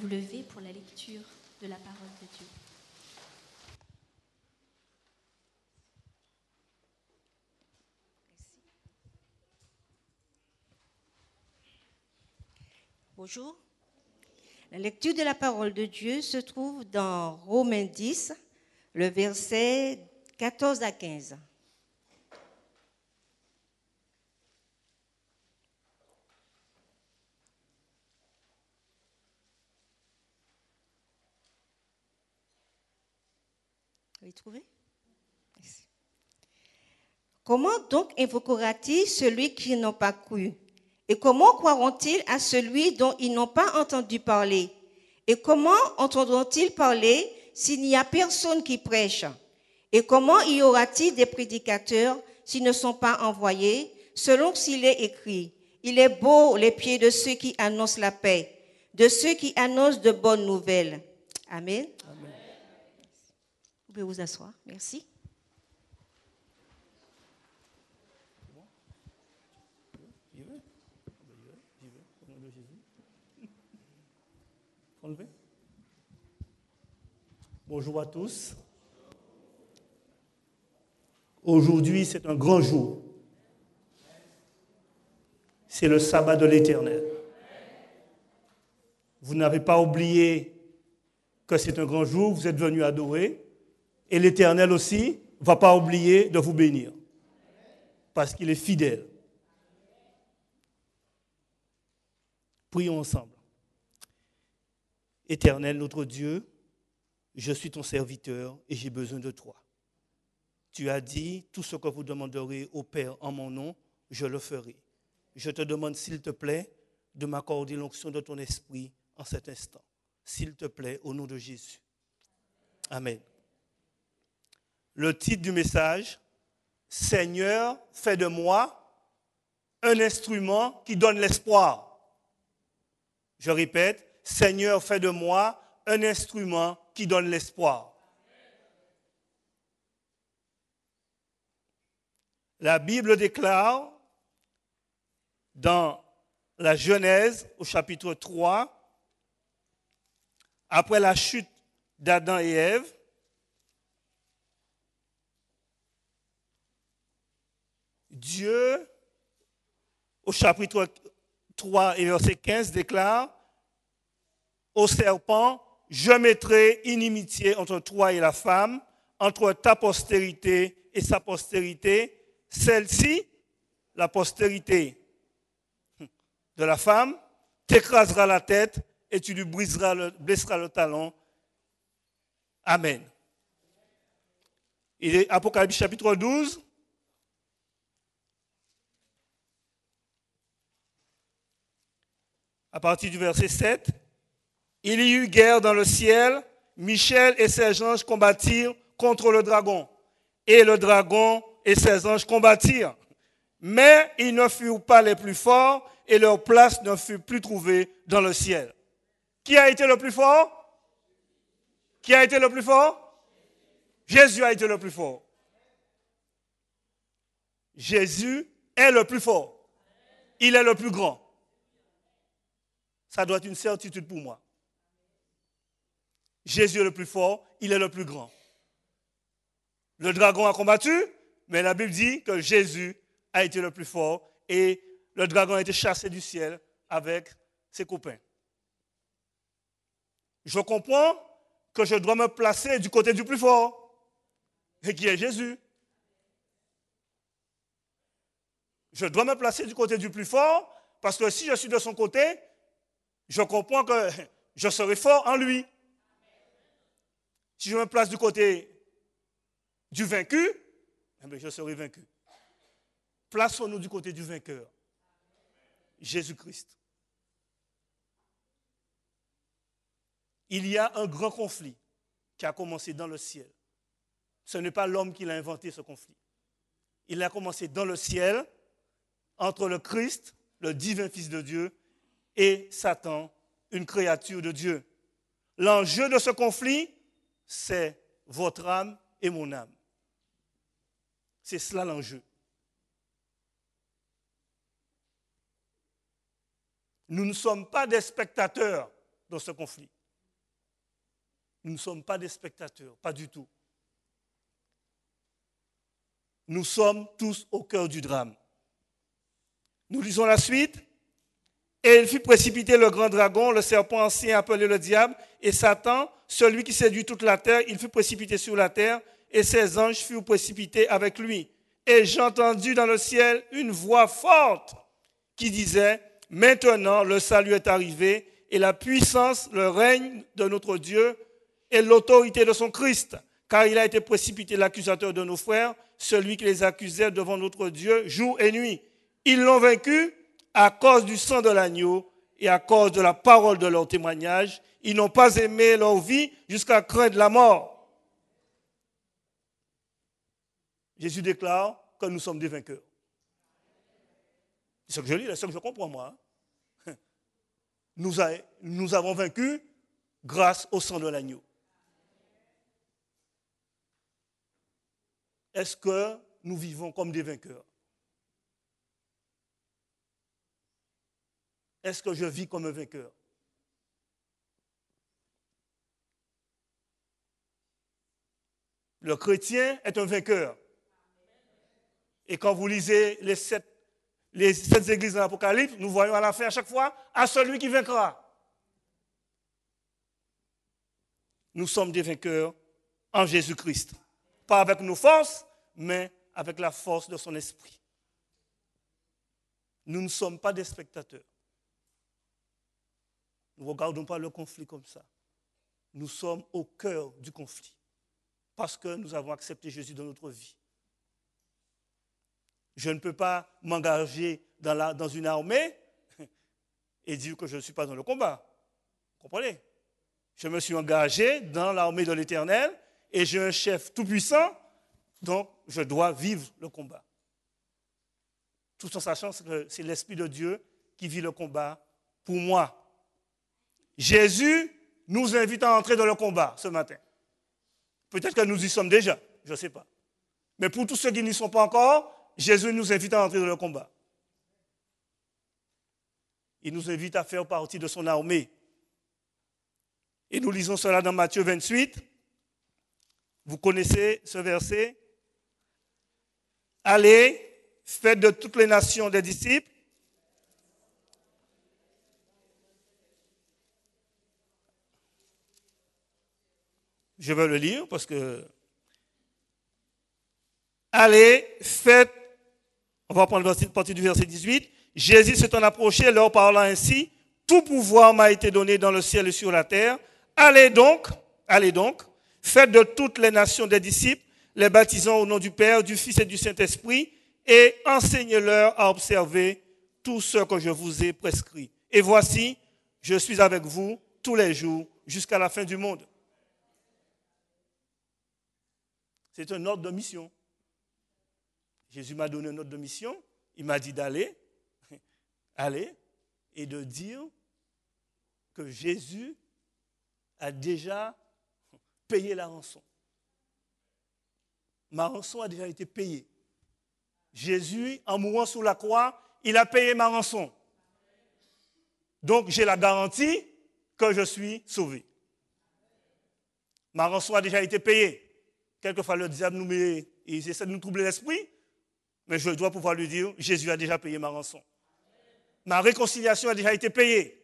vous lever pour la lecture de la parole de Dieu. Bonjour. La lecture de la parole de Dieu se trouve dans Romains 10, le verset 14 à 15. Vous l'avez trouvé? Merci. Comment donc invoquera-t-il celui qui n'a pas cru? Et comment croiront-ils à celui dont ils n'ont pas entendu parler? Et comment entendront-ils parler s'il n'y a personne qui prêche? Et comment y aura-t-il des prédicateurs s'ils ne sont pas envoyés? Selon s'il est écrit, il est beau les pieds de ceux qui annoncent la paix, de ceux qui annoncent de bonnes nouvelles. Amen. Amen. Vous pouvez vous asseoir. Merci. Bonjour à tous. Aujourd'hui, c'est un grand jour. C'est le sabbat de l'Éternel. Vous n'avez pas oublié que c'est un grand jour, vous êtes venus adorer, et l'Éternel aussi ne va pas oublier de vous bénir, parce qu'il est fidèle. Prions ensemble. Éternel, notre Dieu, je suis ton serviteur et j'ai besoin de toi. Tu as dit, tout ce que vous demanderez au Père en mon nom, je le ferai. Je te demande, s'il te plaît, de m'accorder l'onction de ton esprit en cet instant. S'il te plaît, au nom de Jésus. Amen. Le titre du message, Seigneur, fais de moi un instrument qui donne l'espoir. Je répète, Seigneur, fais de moi un instrument qui donne l'espoir. La Bible déclare dans la Genèse au chapitre 3, après la chute d'Adam et Ève, Dieu, au chapitre 3 et verset 15, déclare au serpent, je mettrai inimitié entre toi et la femme, entre ta postérité et sa postérité. Celle-ci, la postérité de la femme, t'écrasera la tête et tu lui blesseras le talon. Amen. Et Apocalypse chapitre 12. À partir du verset 7. Il y eut guerre dans le ciel. Michel et ses anges combattirent contre le dragon. Et le dragon et ses anges combattirent. Mais ils ne furent pas les plus forts et leur place ne fut plus trouvée dans le ciel. Qui a été le plus fort? Qui a été le plus fort? Jésus a été le plus fort. Jésus est le plus fort. Il est le plus grand. Ça doit être une certitude pour moi. Jésus est le plus fort, il est le plus grand. Le dragon a combattu, mais la Bible dit que Jésus a été le plus fort et le dragon a été chassé du ciel avec ses copains. Je comprends que je dois me placer du côté du plus fort, et qui est Jésus. Je dois me placer du côté du plus fort, parce que si je suis de son côté, je comprends que je serai fort en lui. Si je me place du côté du vaincu, eh bien, je serai vaincu. Plaçons-nous du côté du vainqueur, Jésus-Christ. Il y a un grand conflit qui a commencé dans le ciel. Ce n'est pas l'homme qui l'a inventé, ce conflit. Il a commencé dans le ciel, entre le Christ, le divin Fils de Dieu, et Satan, une créature de Dieu. L'enjeu de ce conflit, c'est votre âme et mon âme. C'est cela l'enjeu. Nous ne sommes pas des spectateurs dans ce conflit. Nous ne sommes pas des spectateurs, pas du tout. Nous sommes tous au cœur du drame. Nous lisons la suite. Et il fit précipiter le grand dragon, le serpent ancien appelé le diable, et Satan, celui qui séduit toute la terre, il fut précipité sur la terre, et ses anges furent précipités avec lui. Et j'entendis dans le ciel une voix forte qui disait, « Maintenant le salut est arrivé, et la puissance, le règne de notre Dieu, et l'autorité de son Christ, car il a été précipité l'accusateur de nos frères, celui qui les accusait devant notre Dieu jour et nuit. Ils l'ont vaincu à cause du sang de l'agneau et à cause de la parole de leur témoignage. Ils n'ont pas aimé leur vie jusqu'à craindre la mort. » Jésus déclare que nous sommes des vainqueurs. C'est ce que je lis, c'est ce que je comprends moi. Nous avons vaincu grâce au sang de l'agneau. Est-ce que nous vivons comme des vainqueurs? Est-ce que je vis comme un vainqueur? Le chrétien est un vainqueur. Et quand vous lisez les sept églises de l'Apocalypse, nous voyons à la fin à chaque fois, à celui qui vaincra. Nous sommes des vainqueurs en Jésus-Christ. Pas avec nos forces, mais avec la force de son esprit. Nous ne sommes pas des spectateurs. Nous ne regardons pas le conflit comme ça. Nous sommes au cœur du conflit parce que nous avons accepté Jésus dans notre vie. Je ne peux pas m'engager dans une armée et dire que je ne suis pas dans le combat. Vous comprenez? Je me suis engagé dans l'armée de l'Éternel et j'ai un chef tout-puissant, donc je dois vivre le combat. Tout en sachant que c'est l'Esprit de Dieu qui vit le combat pour moi. Jésus nous invite à entrer dans le combat ce matin. Peut-être que nous y sommes déjà, je ne sais pas. Mais pour tous ceux qui n'y sont pas encore, Jésus nous invite à entrer dans le combat. Il nous invite à faire partie de son armée. Et nous lisons cela dans Matthieu 28. Vous connaissez ce verset. Allez, faites de toutes les nations des disciples. Je vais le lire parce que... Allez, faites... On va prendre la partie du verset 18. Jésus s'étant approché, leur parlant ainsi, « Tout pouvoir m'a été donné dans le ciel et sur la terre. Allez donc, faites de toutes les nations des disciples, les baptisant au nom du Père, du Fils et du Saint-Esprit, et enseignez-leur à observer tout ce que je vous ai prescrit. Et voici, je suis avec vous tous les jours jusqu'à la fin du monde. » C'est un ordre de mission. Jésus m'a donné un ordre de mission. Il m'a dit d'aller, et de dire que Jésus a déjà payé la rançon. Ma rançon a déjà été payée. Jésus, en mourant sur la croix, il a payé ma rançon. Donc, j'ai la garantie que je suis sauvé. Ma rançon a déjà été payée. Quelquefois, le diable il essaie de nous troubler l'esprit, mais je dois pouvoir lui dire, Jésus a déjà payé ma rançon. Ma réconciliation a déjà été payée.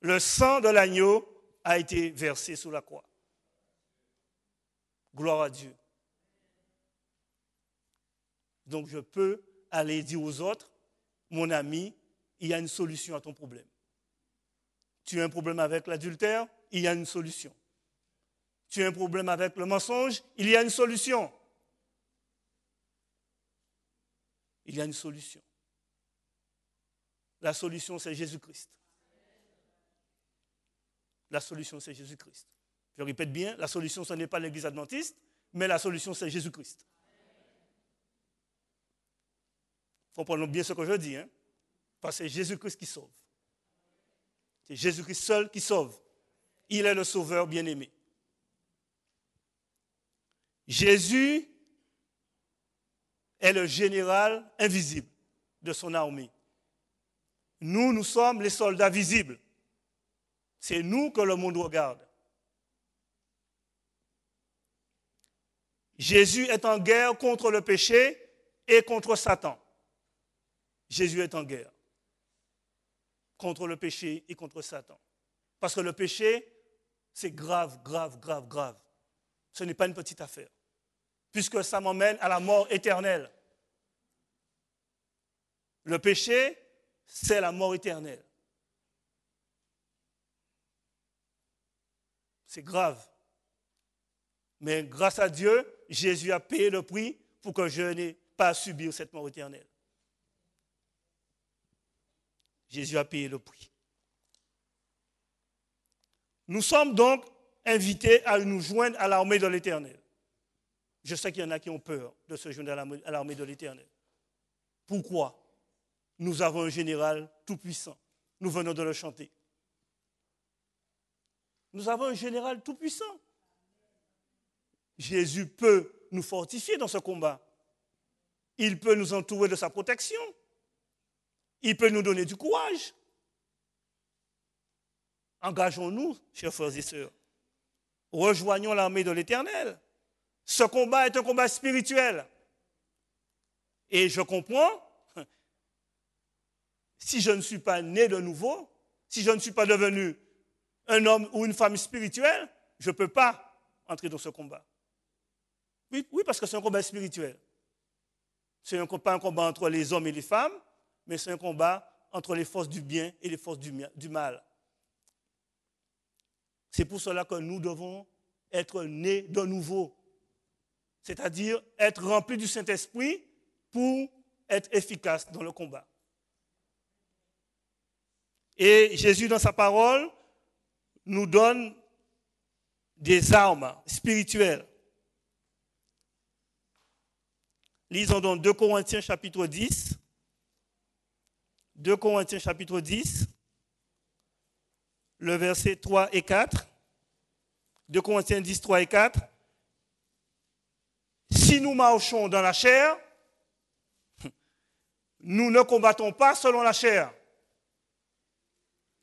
Le sang de l'agneau a été versé sur la croix. Gloire à Dieu. Donc je peux aller dire aux autres, mon ami, il y a une solution à ton problème. Tu as un problème avec l'adultère, il y a une solution. Tu as un problème avec le mensonge, il y a une solution. Il y a une solution. La solution, c'est Jésus-Christ. La solution, c'est Jésus-Christ. Je répète bien, la solution, ce n'est pas l'Église adventiste, mais la solution, c'est Jésus-Christ. Comprenons bien ce que je dis, hein? Parce que c'est Jésus-Christ qui sauve. C'est Jésus-Christ seul qui sauve. Il est le sauveur bien-aimé. Jésus est le général invisible de son armée. Nous sommes les soldats visibles. C'est nous que le monde regarde. Jésus est en guerre contre le péché et contre Satan. Jésus est en guerre contre le péché et contre Satan. Parce que le péché, c'est grave, grave, grave, grave. Ce n'est pas une petite affaire. Puisque ça m'emmène à la mort éternelle. Le péché, c'est la mort éternelle. C'est grave. Mais grâce à Dieu, Jésus a payé le prix pour que je n'ai pas à subir cette mort éternelle. Jésus a payé le prix. Nous sommes donc invités à nous joindre à l'armée de l'Éternel. Je sais qu'il y en a qui ont peur de se joindre à l'armée de l'Éternel. Pourquoi? Nous avons un général tout-puissant. Nous venons de le chanter. Nous avons un général tout-puissant. Jésus peut nous fortifier dans ce combat. Il peut nous entourer de sa protection. Il peut nous donner du courage. Engageons-nous, chers frères et sœurs. Rejoignons l'armée de l'Éternel. Ce combat est un combat spirituel. Et je comprends, si je ne suis pas né de nouveau, si je ne suis pas devenu un homme ou une femme spirituelle, je ne peux pas entrer dans ce combat. Oui, parce que c'est un combat spirituel. Ce n'est pas un combat entre les hommes et les femmes, mais c'est un combat entre les forces du bien et les forces du mal. C'est pour cela que nous devons être nés de nouveau, c'est-à-dire être remplis du Saint-Esprit pour être efficaces dans le combat. Et Jésus, dans sa parole, nous donne des armes spirituelles. Lisons donc 2 Corinthiens chapitre 10. 2 Corinthiens chapitre 10, le verset 3 et 4. 2 Corinthiens 10, 3 et 4. Si nous marchons dans la chair, nous ne combattons pas selon la chair.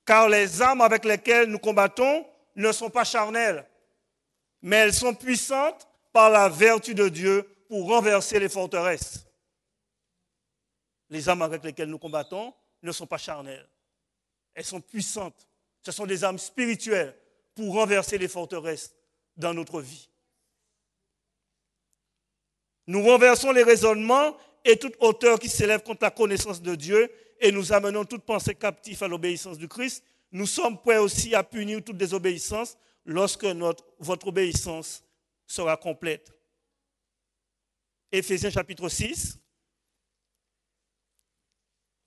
Car les armes avec lesquelles nous combattons ne sont pas charnelles, mais elles sont puissantes par la vertu de Dieu pour renverser les forteresses. Les armes avec lesquelles nous combattons ne sont pas charnelles. Elles sont puissantes. Ce sont des armes spirituelles pour renverser les forteresses dans notre vie. Nous renversons les raisonnements et toute hauteur qui s'élève contre la connaissance de Dieu et nous amenons toute pensée captive à l'obéissance du Christ. Nous sommes prêts aussi à punir toute désobéissance lorsque votre obéissance sera complète. Éphésiens chapitre 6.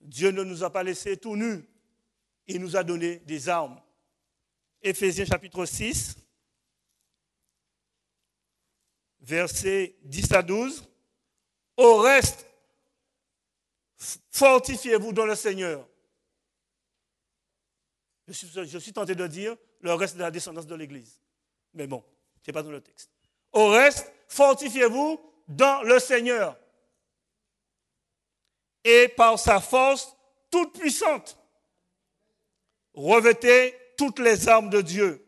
Dieu ne nous a pas laissés tout nus. Il nous a donné des armes. Éphésiens chapitre 6, versets 10 à 12. Au reste, fortifiez-vous dans le Seigneur. Je suis tenté de dire le reste de la descendance de l'Église. Mais bon, ce n'est pas dans le texte. Au reste, fortifiez-vous dans le Seigneur. Et par sa force toute puissante, revêtez toutes les armes de Dieu,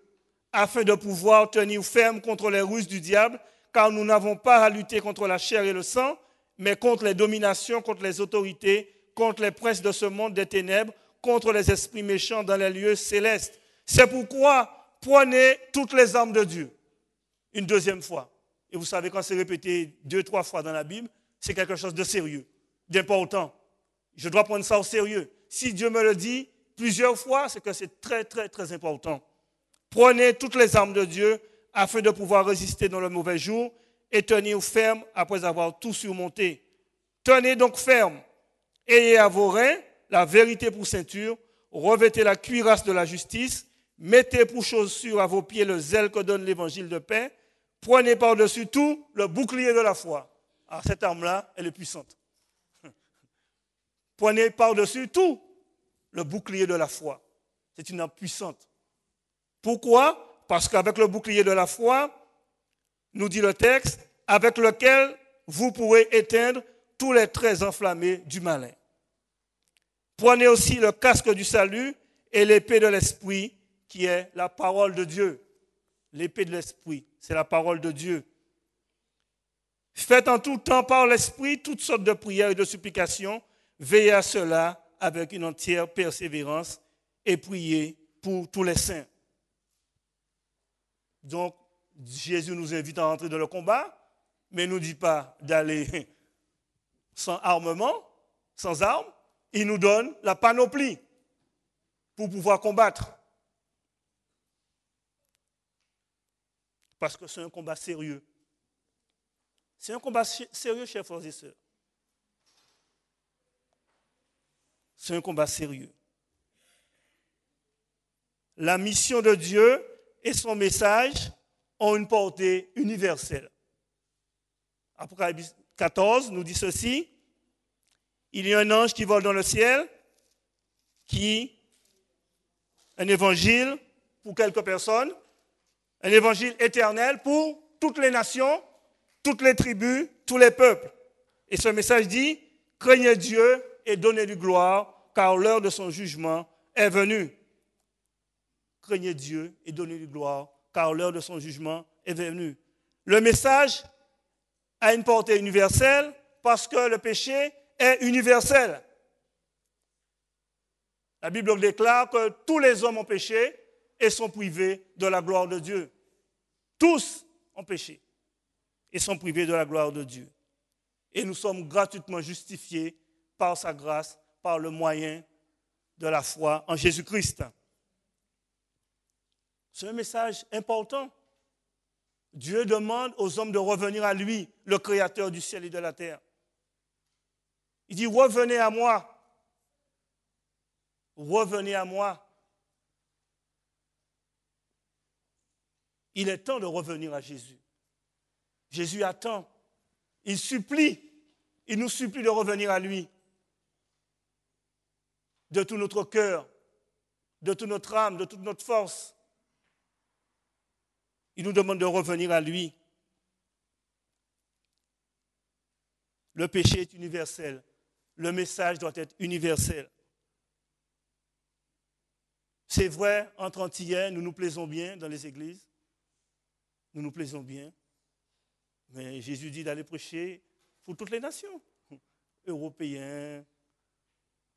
afin de pouvoir tenir ferme contre les ruses du diable, car nous n'avons pas à lutter contre la chair et le sang, mais contre les dominations, contre les autorités, contre les princes de ce monde des ténèbres, contre les esprits méchants dans les lieux célestes. C'est pourquoi prenez toutes les armes de Dieu. Une deuxième fois. Et vous savez, quand c'est répété 2-3 fois dans la Bible, c'est quelque chose de sérieux, d'important. Je dois prendre ça au sérieux. Si Dieu me le dit plusieurs fois, c'est que c'est très, très, très important. Prenez toutes les armes de Dieu afin de pouvoir résister dans le mauvais jour et tenir ferme après avoir tout surmonté. Tenez donc ferme. Ayez à vos reins la vérité pour ceinture, revêtez la cuirasse de la justice, mettez pour chaussure à vos pieds le zèle que donne l'évangile de paix, prenez par-dessus tout le bouclier de la foi. Alors cette arme-là, elle est puissante. Prenez par-dessus tout le bouclier de la foi. C'est une arme puissante. Pourquoi? Parce qu'avec le bouclier de la foi, nous dit le texte, avec lequel vous pourrez éteindre tous les traits enflammés du malin. Prenez aussi le casque du salut et l'épée de l'esprit, qui est la parole de Dieu. L'épée de l'esprit, c'est la parole de Dieu. Faites en tout temps par l'esprit toutes sortes de prières et de supplications. Veillez à cela avec une entière persévérance et priez pour tous les saints. Donc, Jésus nous invite à entrer dans le combat, mais il ne nous dit pas d'aller sans armement, sans armes. Il nous donne la panoplie pour pouvoir combattre. Parce que c'est un combat sérieux. C'est un combat sérieux, chers frères et sœurs. C'est un combat sérieux. La mission de Dieu et son message ont une portée universelle. Apocalypse 14 nous dit ceci. Il y a un ange qui vole dans le ciel, un évangile pour quelques personnes, un évangile éternel pour toutes les nations, toutes les tribus, tous les peuples. Et ce message dit, craignez Dieu et donnez-lui gloire, car l'heure de son jugement est venue. Craignez Dieu et donnez-lui gloire, car l'heure de son jugement est venue. Le message a une portée universelle parce que le péché est universel. La Bible déclare que tous les hommes ont péché et sont privés de la gloire de Dieu. Tous ont péché et sont privés de la gloire de Dieu. Et nous sommes gratuitement justifiés par sa grâce, par le moyen de la foi en Jésus-Christ. C'est un message important. Dieu demande aux hommes de revenir à lui, le Créateur du ciel et de la terre. Il dit, revenez à moi. Revenez à moi. Il est temps de revenir à Jésus. Jésus attend. Il supplie. Il nous supplie de revenir à lui. De tout notre cœur, de toute notre âme, de toute notre force. Il nous demande de revenir à lui. Le péché est universel. Le message doit être universel. C'est vrai, entre Antillais, nous nous plaisons bien dans les églises. Nous nous plaisons bien. Mais Jésus dit d'aller prêcher pour toutes les nations. Européens,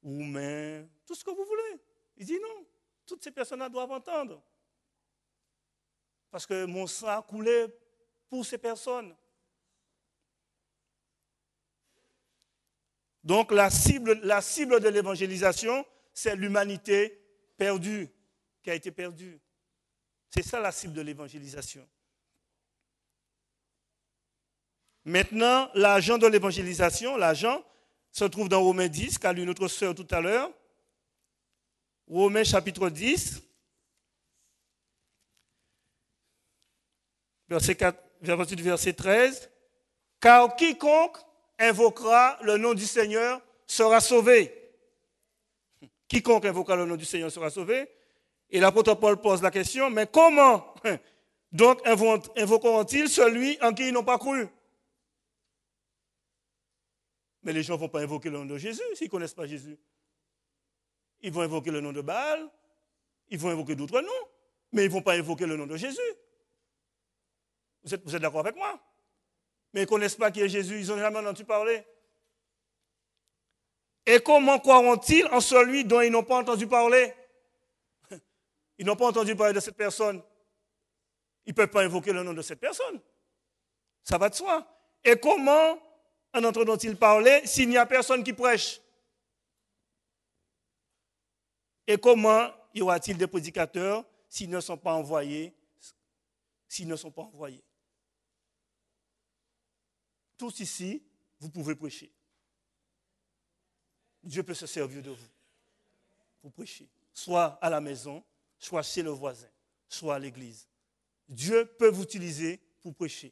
Roumains, tout ce que vous voulez. Il dit non. Toutes ces personnes-là doivent entendre. Parce que mon sang a coulé pour ces personnes. Donc la cible de l'évangélisation, c'est l'humanité perdue, qui a été perdue. C'est ça la cible de l'évangélisation. Maintenant, l'agent de l'évangélisation, l'agent, se trouve dans Romains 10, qu'a lu notre sœur tout à l'heure. Romains chapitre 10, verset 13. Car quiconque invoquera le nom du Seigneur sera sauvé. Quiconque invoquera le nom du Seigneur sera sauvé. Et l'apôtre Paul pose la question, mais comment donc invoqueront-ils celui en qui ils n'ont pas cru? Mais les gens ne vont pas invoquer le nom de Jésus s'ils ne connaissent pas Jésus. Ils vont invoquer le nom de Baal, ils vont invoquer d'autres noms, mais ils ne vont pas invoquer le nom de Jésus. Vous êtes d'accord avec moi? Mais ils ne connaissent pas qui est Jésus, ils n'ont jamais entendu parler. Et comment croiront-ils en celui dont ils n'ont pas entendu parler? Ils n'ont pas entendu parler de cette personne. Ils ne peuvent pas invoquer le nom de cette personne. Ça va de soi. Et comment en entendront-ils parler s'il n'y a personne qui prêche? Et comment y aura-t-il des prédicateurs s'ils ne sont pas envoyés? Tous ici, vous pouvez prêcher. Dieu peut se servir de vous pour prêcher, soit à la maison, soit chez le voisin, soit à l'église. Dieu peut vous utiliser pour prêcher.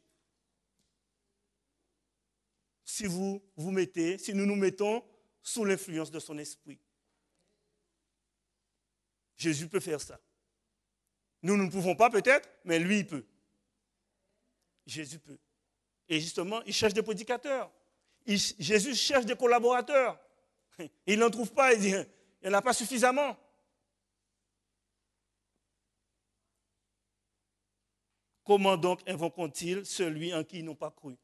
Si nous nous mettons sous l'influence de son esprit. Jésus peut faire ça. Nous ne pouvons pas peut-être, mais lui, il peut. Jésus peut. Et justement, il cherche des prédicateurs. Jésus cherche des collaborateurs. Il n'en trouve pas, il dit, il n'y en a pas suffisamment. comment donc invoqueront-ils celui en qui ils n'ont pas cru?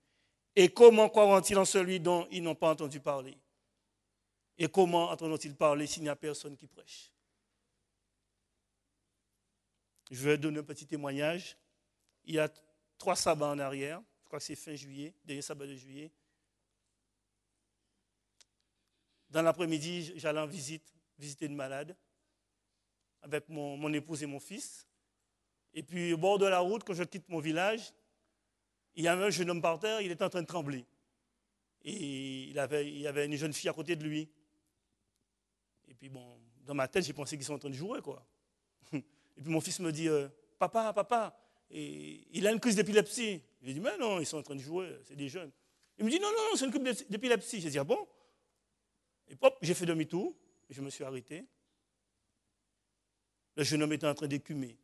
Et comment croiront-ils en celui dont ils n'ont pas entendu parler? Et comment entendront-ils parler s'il n'y a personne qui prêche? Je vais donner un petit témoignage. Il y a 3 sabbats en arrière, je crois que c'est fin juillet, dernier sabbat de juillet. Dans l'après-midi, j'allais en visiter une malade avec mon épouse et mon fils. Et puis au bord de la route, quand je quitte mon village, il y avait un jeune homme par terre, il était en train de trembler. Et il y avait une jeune fille à côté de lui. Et puis bon, dans ma tête, j'ai pensé qu'ils sont en train de jouer, quoi. Et puis mon fils me dit, papa, et il a une crise d'épilepsie. Je lui ai dit, mais non, ils sont en train de jouer, c'est des jeunes. Il me dit, non, c'est une crise d'épilepsie. J'ai dit, ah bon? Et hop, j'ai fait demi-tour, et je me suis arrêté. Le jeune homme était en train d'écumer.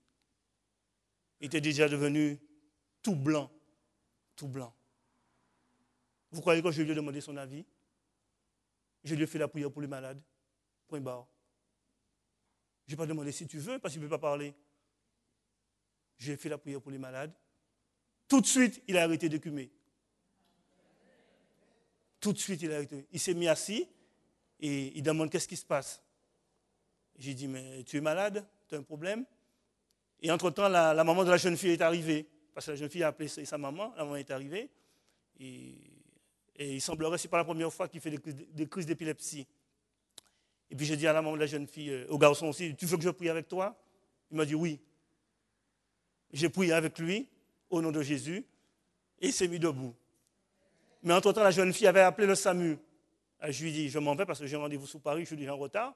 Il était déjà devenu tout blanc. Tout blanc. Vous croyez que je lui ai demandé son avis? Je lui ai fait la prière pour les malades. Point barre. Je n'ai pas demandé si tu veux, parce qu'il ne peut pas parler. J'ai fait la prière pour les malades. Tout de suite, il a arrêté d'écumer. Tout de suite, il a arrêté. Il s'est mis assis et il demande qu'est-ce qui se passe. J'ai dit, mais tu es malade? Tu as un problème? Et entre-temps, la maman de la jeune fille est arrivée. Parce que la jeune fille a appelé sa maman, la maman est arrivée. Et il semblerait que ce n'est pas la première fois qu'il fait des crises d'épilepsie. Et puis j'ai dit à la maman de la jeune fille, au garçon aussi, tu veux que je prie avec toi? Il m'a dit oui. J'ai prié avec lui, au nom de Jésus, et il s'est mis debout. Mais entre-temps, la jeune fille avait appelé le SAMU. Je lui ai dit, je m'en vais parce que j'ai un rendez-vous sous Paris, je suis déjà en retard.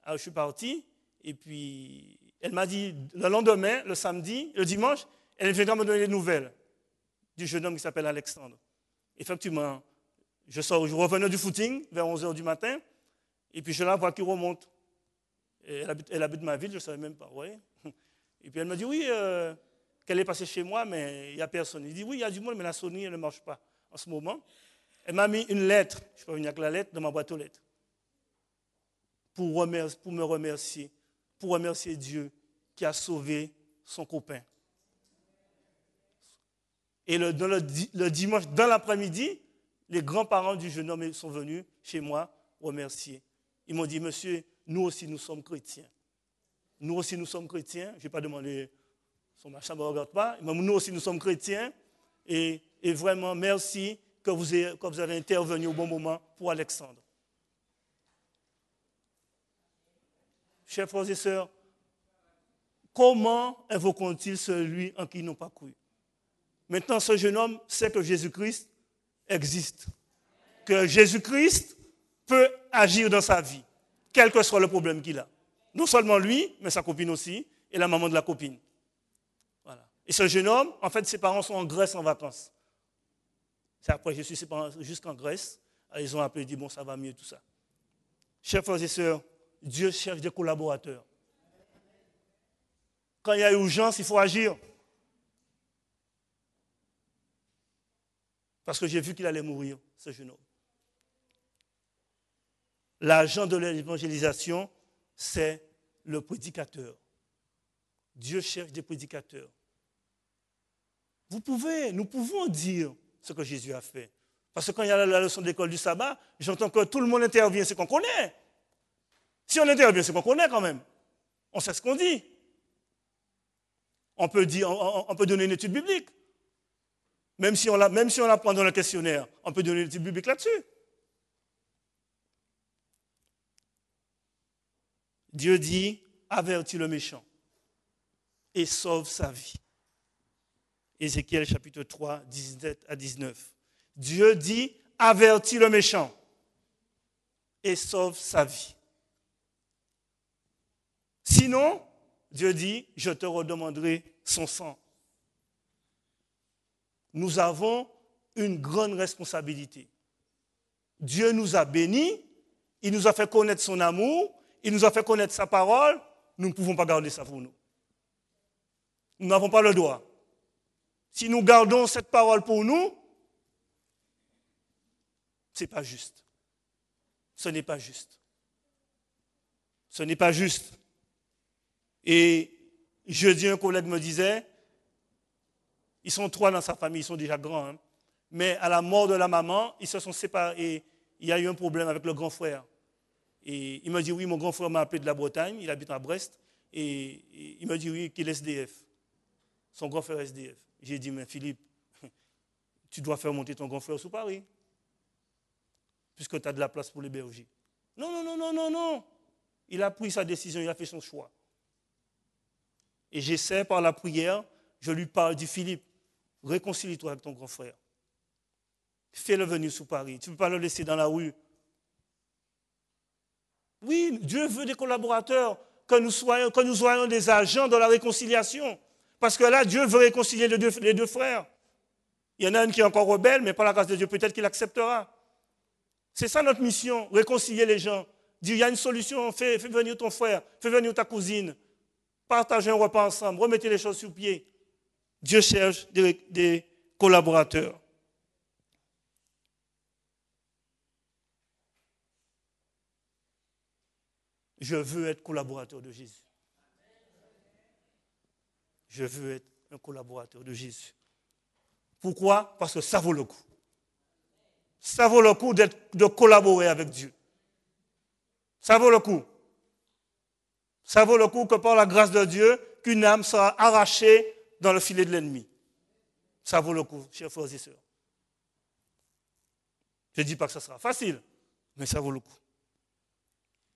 Alors je suis parti, et puis elle m'a dit, le lendemain, le samedi, le dimanche, elle viendra me donner des nouvelles du jeune homme qui s'appelle Alexandre. Effectivement, je revenais du footing vers 11h du matin, et puis je la vois qui remonte. Et elle habite ma ville, je ne savais même pas. Ouais. Et puis elle me dit, oui, qu'elle est passée chez moi, mais il n'y a personne. Il dit, oui, il y a du monde, mais la sonnerie, elle ne marche pas en ce moment. Elle m'a mis une lettre, je ne suis pas venu avec la lettre, dans ma boîte aux lettres, pour me remercier, pour remercier Dieu qui a sauvé son copain. Et le dimanche, dans l'après-midi, les grands-parents du jeune homme sont venus chez moi remercier. Ils m'ont dit, monsieur, nous aussi nous sommes chrétiens. Nous aussi nous sommes chrétiens. Je n'ai pas demandé, son machin ne me regarde pas. Ils m'ont dit, nous aussi nous sommes chrétiens. Et vraiment, merci que vous avez intervenu au bon moment pour Alexandre. Chers frères et sœurs, comment invoqueront-ils celui en qui ils n'ont pas cru? Maintenant, ce jeune homme sait que Jésus-Christ existe. Que Jésus-Christ peut agir dans sa vie, quel que soit le problème qu'il a. Non seulement lui, mais sa copine aussi, et la maman de la copine. Voilà. Et ce jeune homme, en fait, ses parents sont en Grèce en vacances. C'est après, je suis ses parents jusqu'en Grèce. Alors, ils ont appelé et dit, bon, ça va mieux, tout ça. Chers frères et sœurs, Dieu cherche des collaborateurs. Quand il y a urgence, il faut agir. Parce que j'ai vu qu'il allait mourir, ce jeune homme. L'agent de l'évangélisation, c'est le prédicateur. Dieu cherche des prédicateurs. Nous pouvons dire ce que Jésus a fait. Parce que quand il y a la leçon de l'école du sabbat, j'entends que tout le monde intervient, c'est qu'on connaît. Si on intervient, c'est qu'on connaît quand même. On sait ce qu'on dit. On peut donner une étude biblique. Même si on l'apprend dans le questionnaire, on peut donner une étude biblique là-dessus. Dieu dit, avertis le méchant et sauve sa vie. Ézéchiel chapitre 3, 17 à 19. Dieu dit, avertis le méchant et sauve sa vie. Sinon, Dieu dit, je te redemanderai son sang. Nous avons une grande responsabilité. Dieu nous a bénis, il nous a fait connaître son amour, il nous a fait connaître sa parole, nous ne pouvons pas garder ça pour nous. Nous n'avons pas le droit. Si nous gardons cette parole pour nous, ce n'est pas juste. Ce n'est pas juste. Ce n'est pas juste. Et jeudi, un collègue me disait, Ils sont 3 dans sa famille, ils sont déjà grands. Hein. Mais à la mort de la maman, ils se sont séparés. Et il y a eu un problème avec le grand frère. Et il m'a dit, oui, mon grand frère m'a appelé de la Bretagne, il habite à Brest. Et il m'a dit, oui, qu'il est SDF. Son grand frère est SDF. J'ai dit, mais Philippe, tu dois faire monter ton grand frère sous Paris. Puisque tu as de la place pour l'héberger. Non, non, non, non, non, non. Il a pris sa décision, il a fait son choix. Et j'essaie par la prière, je lui parle, dit Philippe, réconcilie-toi avec ton grand frère. Fais-le venir sous Paris. Tu ne peux pas le laisser dans la rue. Oui, Dieu veut des collaborateurs, que nous soyons des agents de la réconciliation. Parce que là, Dieu veut réconcilier les deux frères. Il y en a un qui est encore rebelle, mais par la grâce de Dieu, peut-être qu'il acceptera. C'est ça notre mission, réconcilier les gens. Dire, il y a une solution, fais venir ton frère, fais venir ta cousine. Partagez un repas ensemble, remettez les choses sur pied. Dieu cherche des collaborateurs. Je veux être collaborateur de Jésus. Je veux être un collaborateur de Jésus. Pourquoi? Parce que ça vaut le coup. Ça vaut le coup de collaborer avec Dieu. Ça vaut le coup. Ça vaut le coup que par la grâce de Dieu, qu'une âme sera arrachée dans le filet de l'ennemi. Ça vaut le coup, chers frères et sœurs. Je ne dis pas que ça sera facile, mais ça vaut le coup.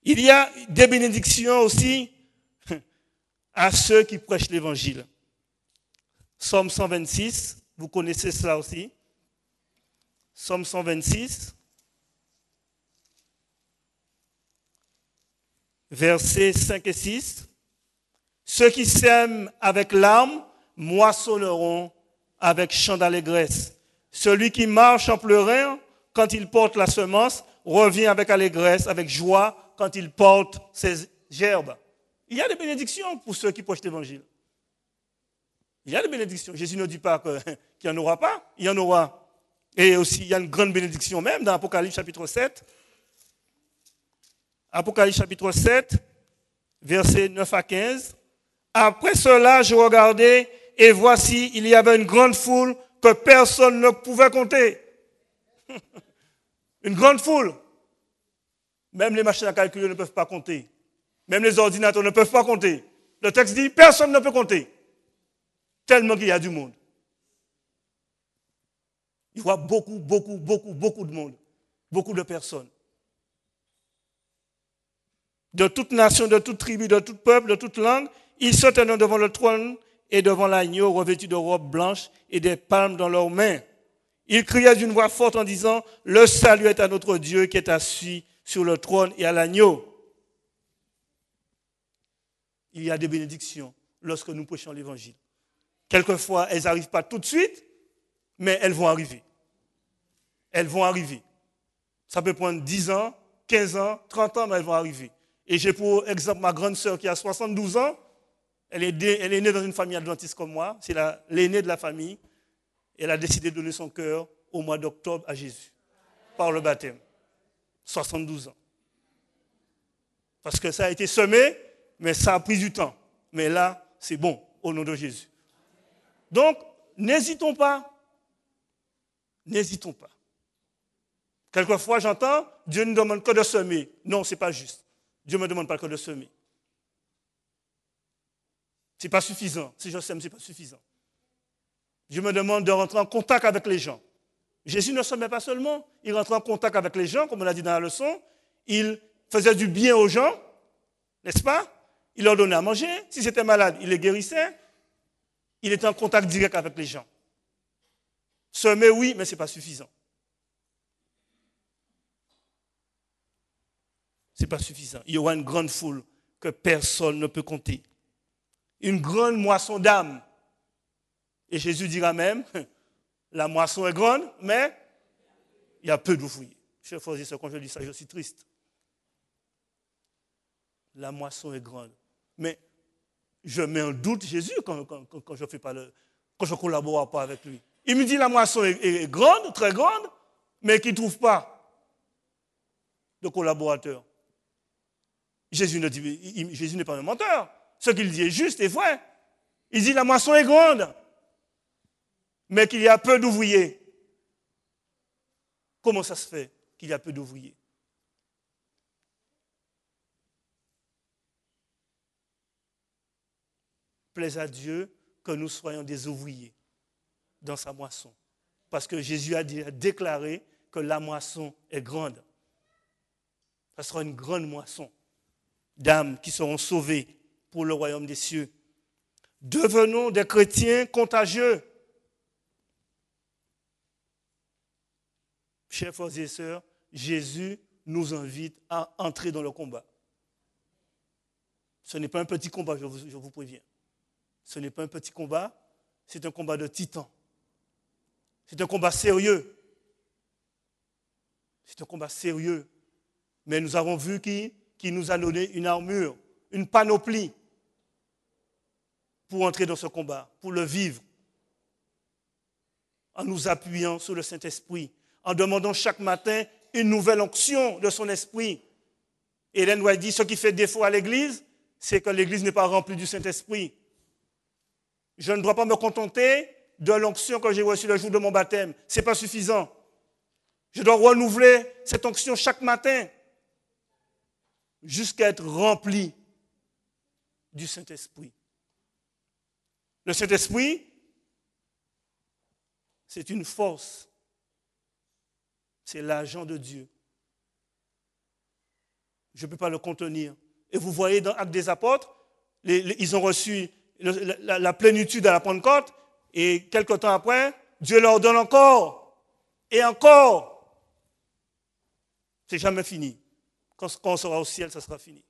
Il y a des bénédictions aussi à ceux qui prêchent l'évangile. Psaume 126, vous connaissez cela aussi. Psaume 126, versets 5 et 6. Ceux qui sèment avec larmes moissonneront avec chant d'allégresse. Celui qui marche en pleurant quand il porte la semence revient avec allégresse, avec joie quand il porte ses gerbes. Il y a des bénédictions pour ceux qui prêchent l'évangile. Il y a des bénédictions. Jésus ne dit pas qu'il n'y en aura pas, il y en aura. Et aussi, il y a une grande bénédiction même dans Apocalypse chapitre 7. Apocalypse chapitre 7, versets 9 à 15. Après cela, je regardais et voici, il y avait une grande foule que personne ne pouvait compter. Une grande foule. Même les machines à calculer ne peuvent pas compter. Même les ordinateurs ne peuvent pas compter. Le texte dit, personne ne peut compter. Tellement qu'il y a du monde. Il y a beaucoup de monde. Beaucoup de personnes. De toute nation, de toute tribu, de tout peuple, de toute langue, ils se tenaient devant le trône et devant l'agneau revêtus de robes blanches et des palmes dans leurs mains. Ils criaient d'une voix forte en disant, le salut est à notre Dieu qui est assis sur le trône et à l'agneau. Il y a des bénédictions lorsque nous prêchons l'évangile. Quelquefois, elles n'arrivent pas tout de suite, mais elles vont arriver. Elles vont arriver. Ça peut prendre 10 ans, 15 ans, 30 ans, mais elles vont arriver. Et j'ai pour exemple ma grande sœur qui a 72 ans. Elle est née dans une famille adventiste comme moi. C'est l'aînée de la famille. Elle a décidé de donner son cœur au mois d'octobre à Jésus, par le baptême. 72 ans. Parce que ça a été semé, mais ça a pris du temps. Mais là, c'est bon, au nom de Jésus. Donc, n'hésitons pas. N'hésitons pas. Quelquefois, j'entends, Dieu ne demande que de semer. Non, ce n'est pas juste. Dieu ne me demande pas que de semer. Ce n'est pas suffisant. Si je sème, ce n'est pas suffisant. Dieu me demande de rentrer en contact avec les gens. Jésus ne semait pas seulement, il rentrait en contact avec les gens, comme on l'a dit dans la leçon. Il faisait du bien aux gens, n'est-ce pas? Il leur donnait à manger. Si c'était malade, il les guérissait. Il était en contact direct avec les gens. Semer, oui, mais ce n'est pas suffisant. Ce n'est pas suffisant. Il y aura une grande foule que personne ne peut compter. Une grande moisson d'âmes. Et Jésus dira même, la moisson est grande, mais il y a peu d'ouvriers. Chers frères et sœurs, quand je dis ça, je suis triste. La moisson est grande. Mais je mets en doute Jésus quand je ne collabore pas avec lui. Il me dit la moisson est grande, très grande, mais qu'il ne trouve pas de collaborateurs. Jésus n'est pas un menteur. Ce qu'il dit est juste et vrai. Il dit la moisson est grande. mais qu'il y a peu d'ouvriers. Comment ça se fait qu'il y a peu d'ouvriers? Plaise à Dieu que nous soyons des ouvriers dans sa moisson. Parce que Jésus a déclaré que la moisson est grande. Ça sera une grande moisson d'âmes qui seront sauvées pour le royaume des cieux. Devenons des chrétiens contagieux. Chers frères et sœurs, Jésus nous invite à entrer dans le combat. Ce n'est pas un petit combat, je vous préviens. Ce n'est pas un petit combat, c'est un combat de titans. C'est un combat sérieux. C'est un combat sérieux. Mais nous avons vu qui nous a donné une armure, une panoplie pour entrer dans ce combat, pour le vivre, en nous appuyant sur le Saint-Esprit, en demandant chaque matin une nouvelle onction de son esprit. Hélène White dit, ce qui fait défaut à l'Église, c'est que l'Église n'est pas remplie du Saint-Esprit. Je ne dois pas me contenter de l'onction que j'ai reçue le jour de mon baptême. Ce n'est pas suffisant. Je dois renouveler cette onction chaque matin jusqu'à être rempli du Saint-Esprit. Le Saint-Esprit, c'est une force. C'est l'agent de Dieu. Je ne peux pas le contenir. Et vous voyez dans Actes des Apôtres, ils ont reçu la plénitude à la Pentecôte, et quelque temps après, Dieu leur donne encore, et encore. C'est jamais fini. Quand on sera au ciel, ça sera fini.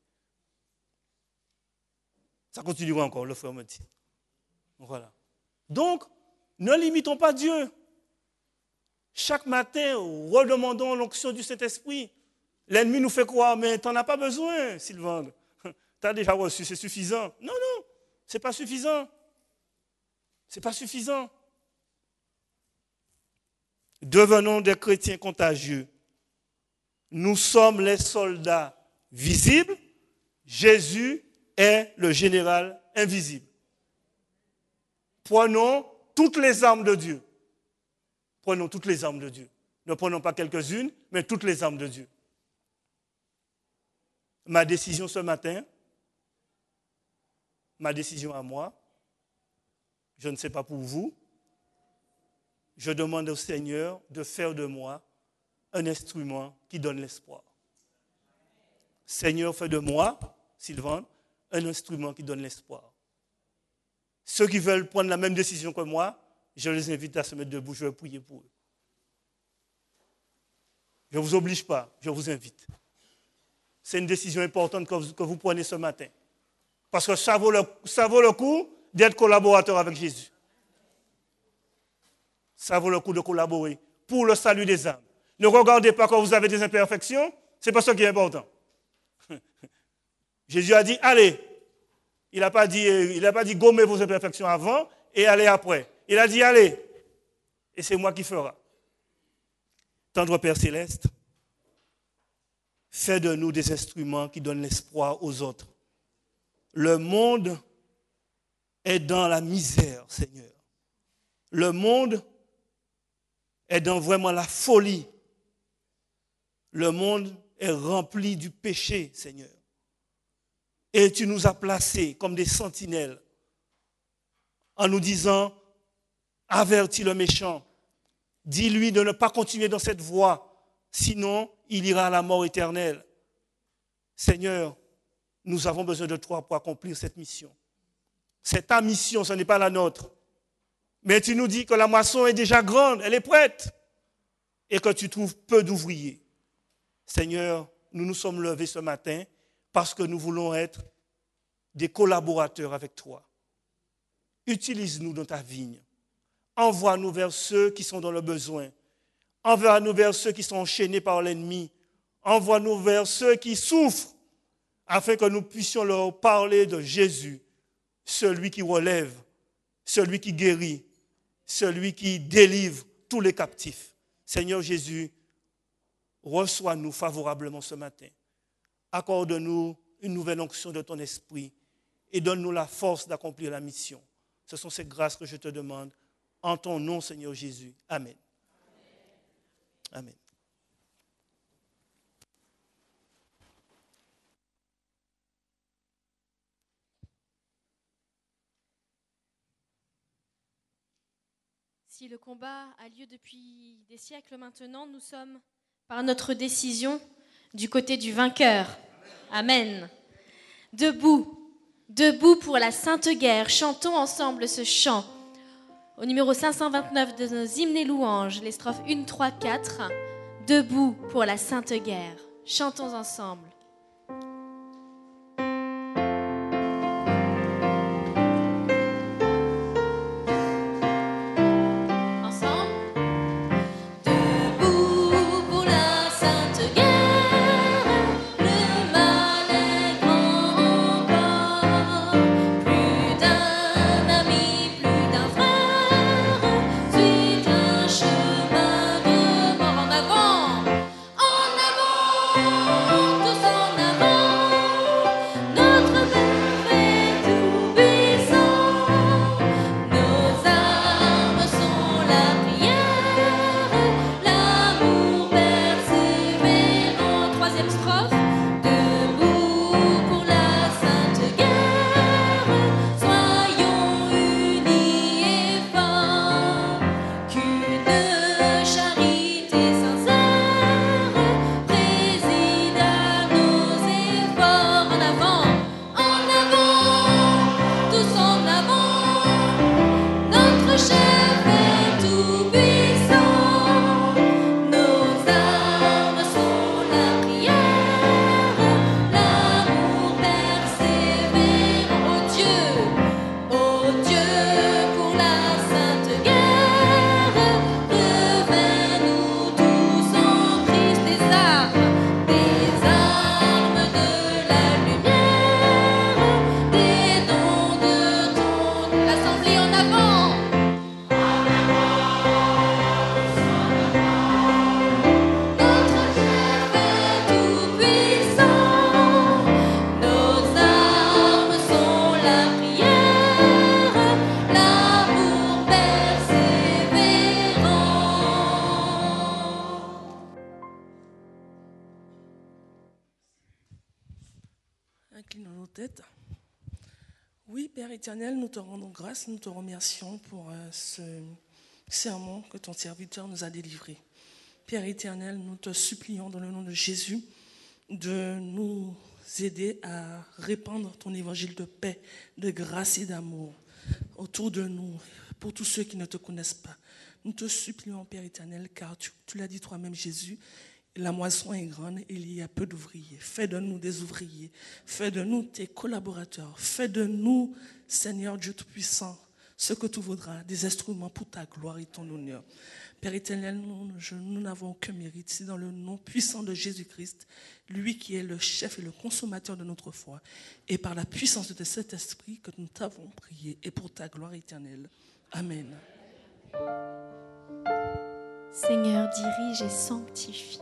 Ça continuera encore, le frère me dit. Voilà. Donc, ne limitons pas Dieu. Chaque matin, redemandons l'onction du Saint-Esprit. L'ennemi nous fait croire, mais tu n'en as pas besoin, Sylvain. Tu as déjà reçu, c'est suffisant. Non, non, ce n'est pas suffisant. Ce n'est pas suffisant. Devenons des chrétiens contagieux. Nous sommes les soldats visibles. Jésus est le général invisible. Prenons toutes les armes de Dieu. Prenons toutes les armes de Dieu. Ne prenons pas quelques-unes, mais toutes les armes de Dieu. Ma décision ce matin, ma décision à moi, je ne sais pas pour vous, je demande au Seigneur de faire de moi un instrument qui donne l'espoir. Seigneur, fais de moi, Sylvain, un instrument qui donne l'espoir. Ceux qui veulent prendre la même décision que moi, je les invite à se mettre debout, je vais prier pour eux. Je ne vous oblige pas, je vous invite. C'est une décision importante que vous prenez ce matin. Parce que ça vaut le coup d'être collaborateur avec Jésus. Ça vaut le coup de collaborer pour le salut des âmes. Ne regardez pas quand vous avez des imperfections, ce n'est pas ça qui est important. Jésus a dit, allez. Il n'a pas dit gommez vos imperfections avant et allez après. Il a dit, allez. Et c'est moi qui ferai. Tendre Père Céleste, fais de nous des instruments qui donnent l'espoir aux autres. Le monde est dans la misère, Seigneur. Le monde est dans vraiment la folie. Le monde est rempli du péché, Seigneur. Et tu nous as placés comme des sentinelles en nous disant, avertis le méchant, dis-lui de ne pas continuer dans cette voie, sinon il ira à la mort éternelle. Seigneur, nous avons besoin de toi pour accomplir cette mission. C'est ta mission, ce n'est pas la nôtre. Mais tu nous dis que la moisson est déjà grande, elle est prête, et que tu trouves peu d'ouvriers. Seigneur, nous nous sommes levés ce matin parce que nous voulons être des collaborateurs avec toi. Utilise-nous dans ta vigne. Envoie-nous vers ceux qui sont dans le besoin. Envoie-nous vers ceux qui sont enchaînés par l'ennemi. Envoie-nous vers ceux qui souffrent, afin que nous puissions leur parler de Jésus, celui qui relève, celui qui guérit, celui qui délivre tous les captifs. Seigneur Jésus, reçois-nous favorablement ce matin. Accorde-nous une nouvelle onction de ton esprit et donne-nous la force d'accomplir la mission. Ce sont ces grâces que je te demande En ton nom, Seigneur Jésus. Amen. Amen. Si le combat a lieu depuis des siècles maintenant, nous sommes, par notre décision, du côté du vainqueur. Amen. Debout, debout pour la sainte guerre, chantons ensemble ce chant. Au numéro 529 de nos hymnes et louanges, les strophes 1, 3, 4. Debout pour la sainte guerre, chantons ensemble. Inclinons nos têtes. Oui, Père éternel, nous te rendons grâce, nous te remercions pour ce sermon que ton serviteur nous a délivré. Père éternel, nous te supplions dans le nom de Jésus de nous aider à répandre ton évangile de paix, de grâce et d'amour autour de nous, pour tous ceux qui ne te connaissent pas. Nous te supplions, Père éternel, car tu l'as dit toi-même, Jésus, la moisson est grande et il y a peu d'ouvriers. Fais de nous des ouvriers. Fais de nous tes collaborateurs. Fais de nous, Seigneur Dieu Tout-Puissant, ce que tu voudras, des instruments pour ta gloire et ton honneur. Père éternel, nous n'avons aucun mérite. C'est dans le nom puissant de Jésus-Christ, lui qui est le chef et le consommateur de notre foi, et par la puissance de cet esprit que nous t'avons prié, et pour ta gloire éternelle. Amen. Seigneur, dirige et sanctifie.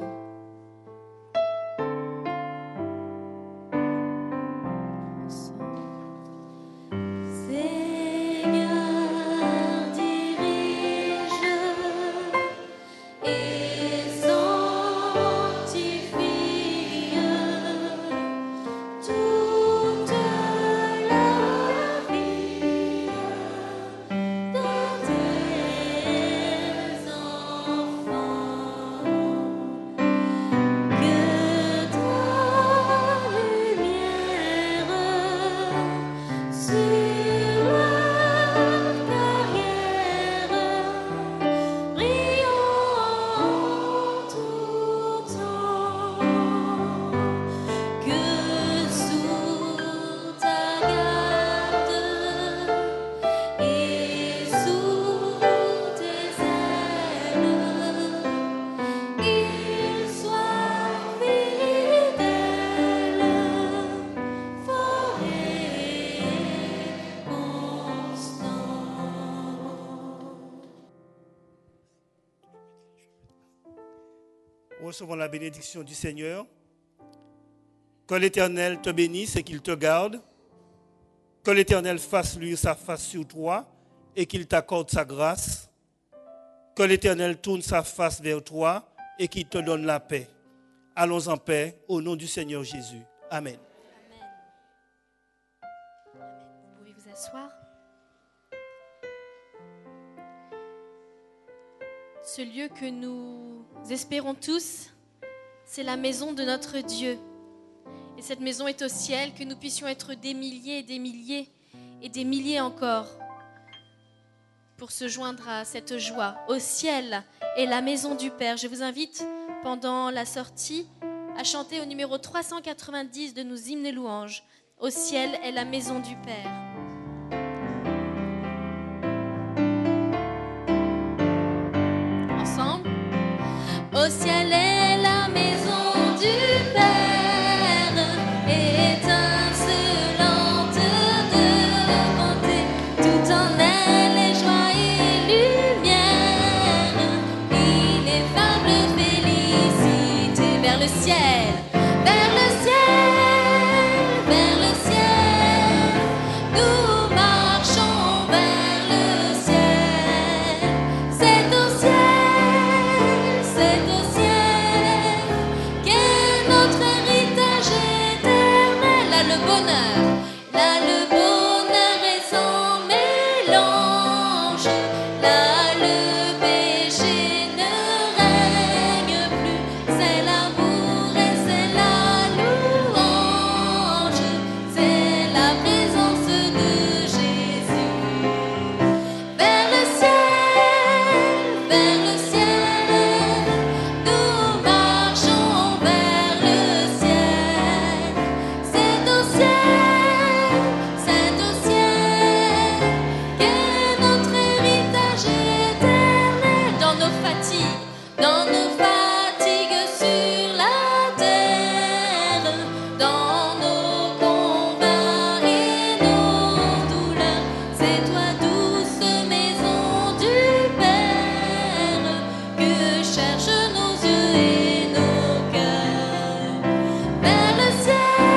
Recevons la bénédiction du Seigneur. Que l'Éternel te bénisse et qu'il te garde. Que l'Éternel fasse luire sa face sur toi et qu'il t'accorde sa grâce. Que l'Éternel tourne sa face vers toi et qu'il te donne la paix. Allons en paix au nom du Seigneur Jésus. Amen. Vous pouvez vous asseoir. Ce lieu que nous espérons tous, c'est la maison de notre Dieu. Et cette maison est au ciel, que nous puissions être des milliers et des milliers et des milliers encore pour se joindre à cette joie. Au ciel est la maison du Père. Je vous invite, pendant la sortie, à chanter au numéro 390 de nos hymnes et louanges. Au ciel est la maison du Père. Ensemble. Au ciel est la maison du Père, étincelante de bonté, tout en elle est joie et lumière, ineffable félicité vers le ciel, vers le ciel, vers le ciel, nous marchons vers le ciel, c'est au ciel, c'est au ciel, qu'est notre héritage éternel. Là le bonheur est sans mélange, là le péché ne règne plus, c'est l'amour et c'est la louange, c'est la présence de Jésus. Vers le ciel, nous marchons vers le ciel. C'est au ciel, qu'est notre héritage éternel. Dans nos fatigues sur la terre, dans nos combats et nos douleurs, c'est toi, douce maison du Père, que cherchent nos yeux et nos cœurs. Vers le ciel,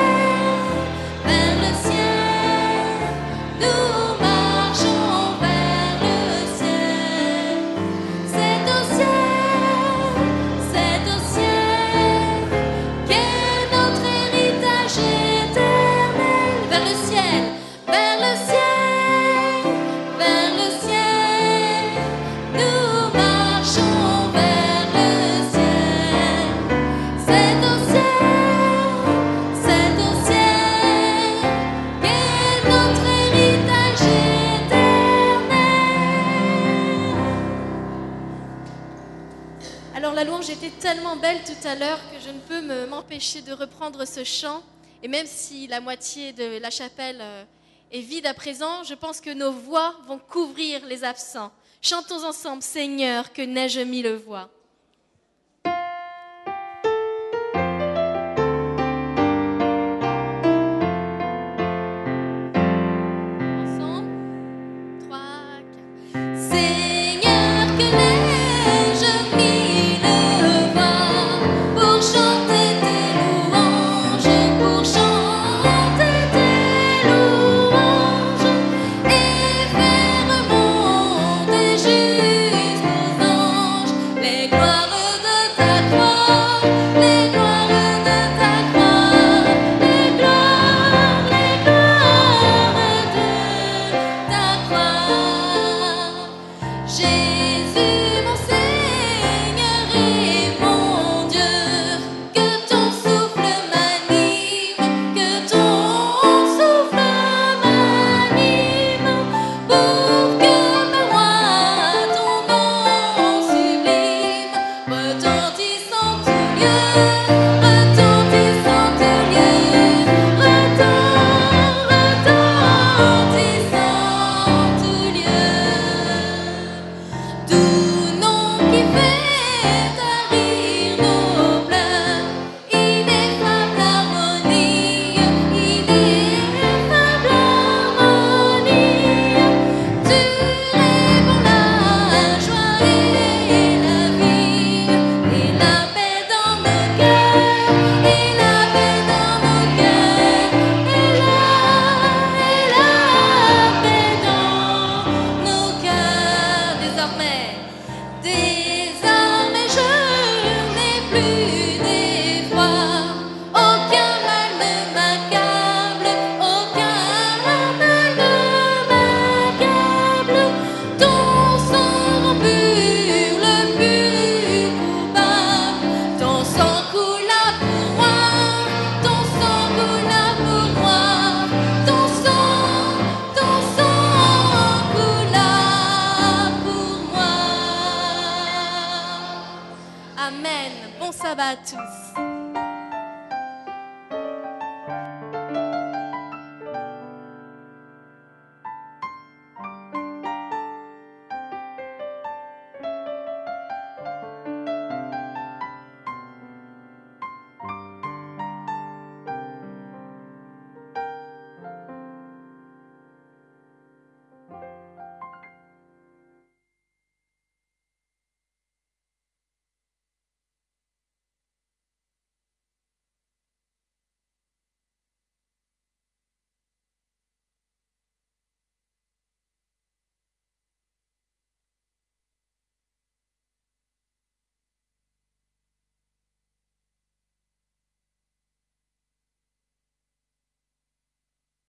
nous marchons vers le ciel. C'est au ciel, qu'est notre héritage éternel. Vers le ciel, nous marchons vers le ciel. C'est au ciel, qu'est notre héritage éternel. Alors la louange était tellement belle tout à l'heure que je ne peux m'empêcher de reprendre ce chant. Et même si la moitié de la chapelle est vide à présent, je pense que nos voix vont couvrir les absents. Chantons ensemble, Seigneur, que n'ai-je mis le voix. Ensemble, 3, 4. Seigneur, que n'ai-je mis le voix pour chanter tes louanges, pour chanter tes louanges et faire monter jusqu'aux anges les Bon sabbat à tous.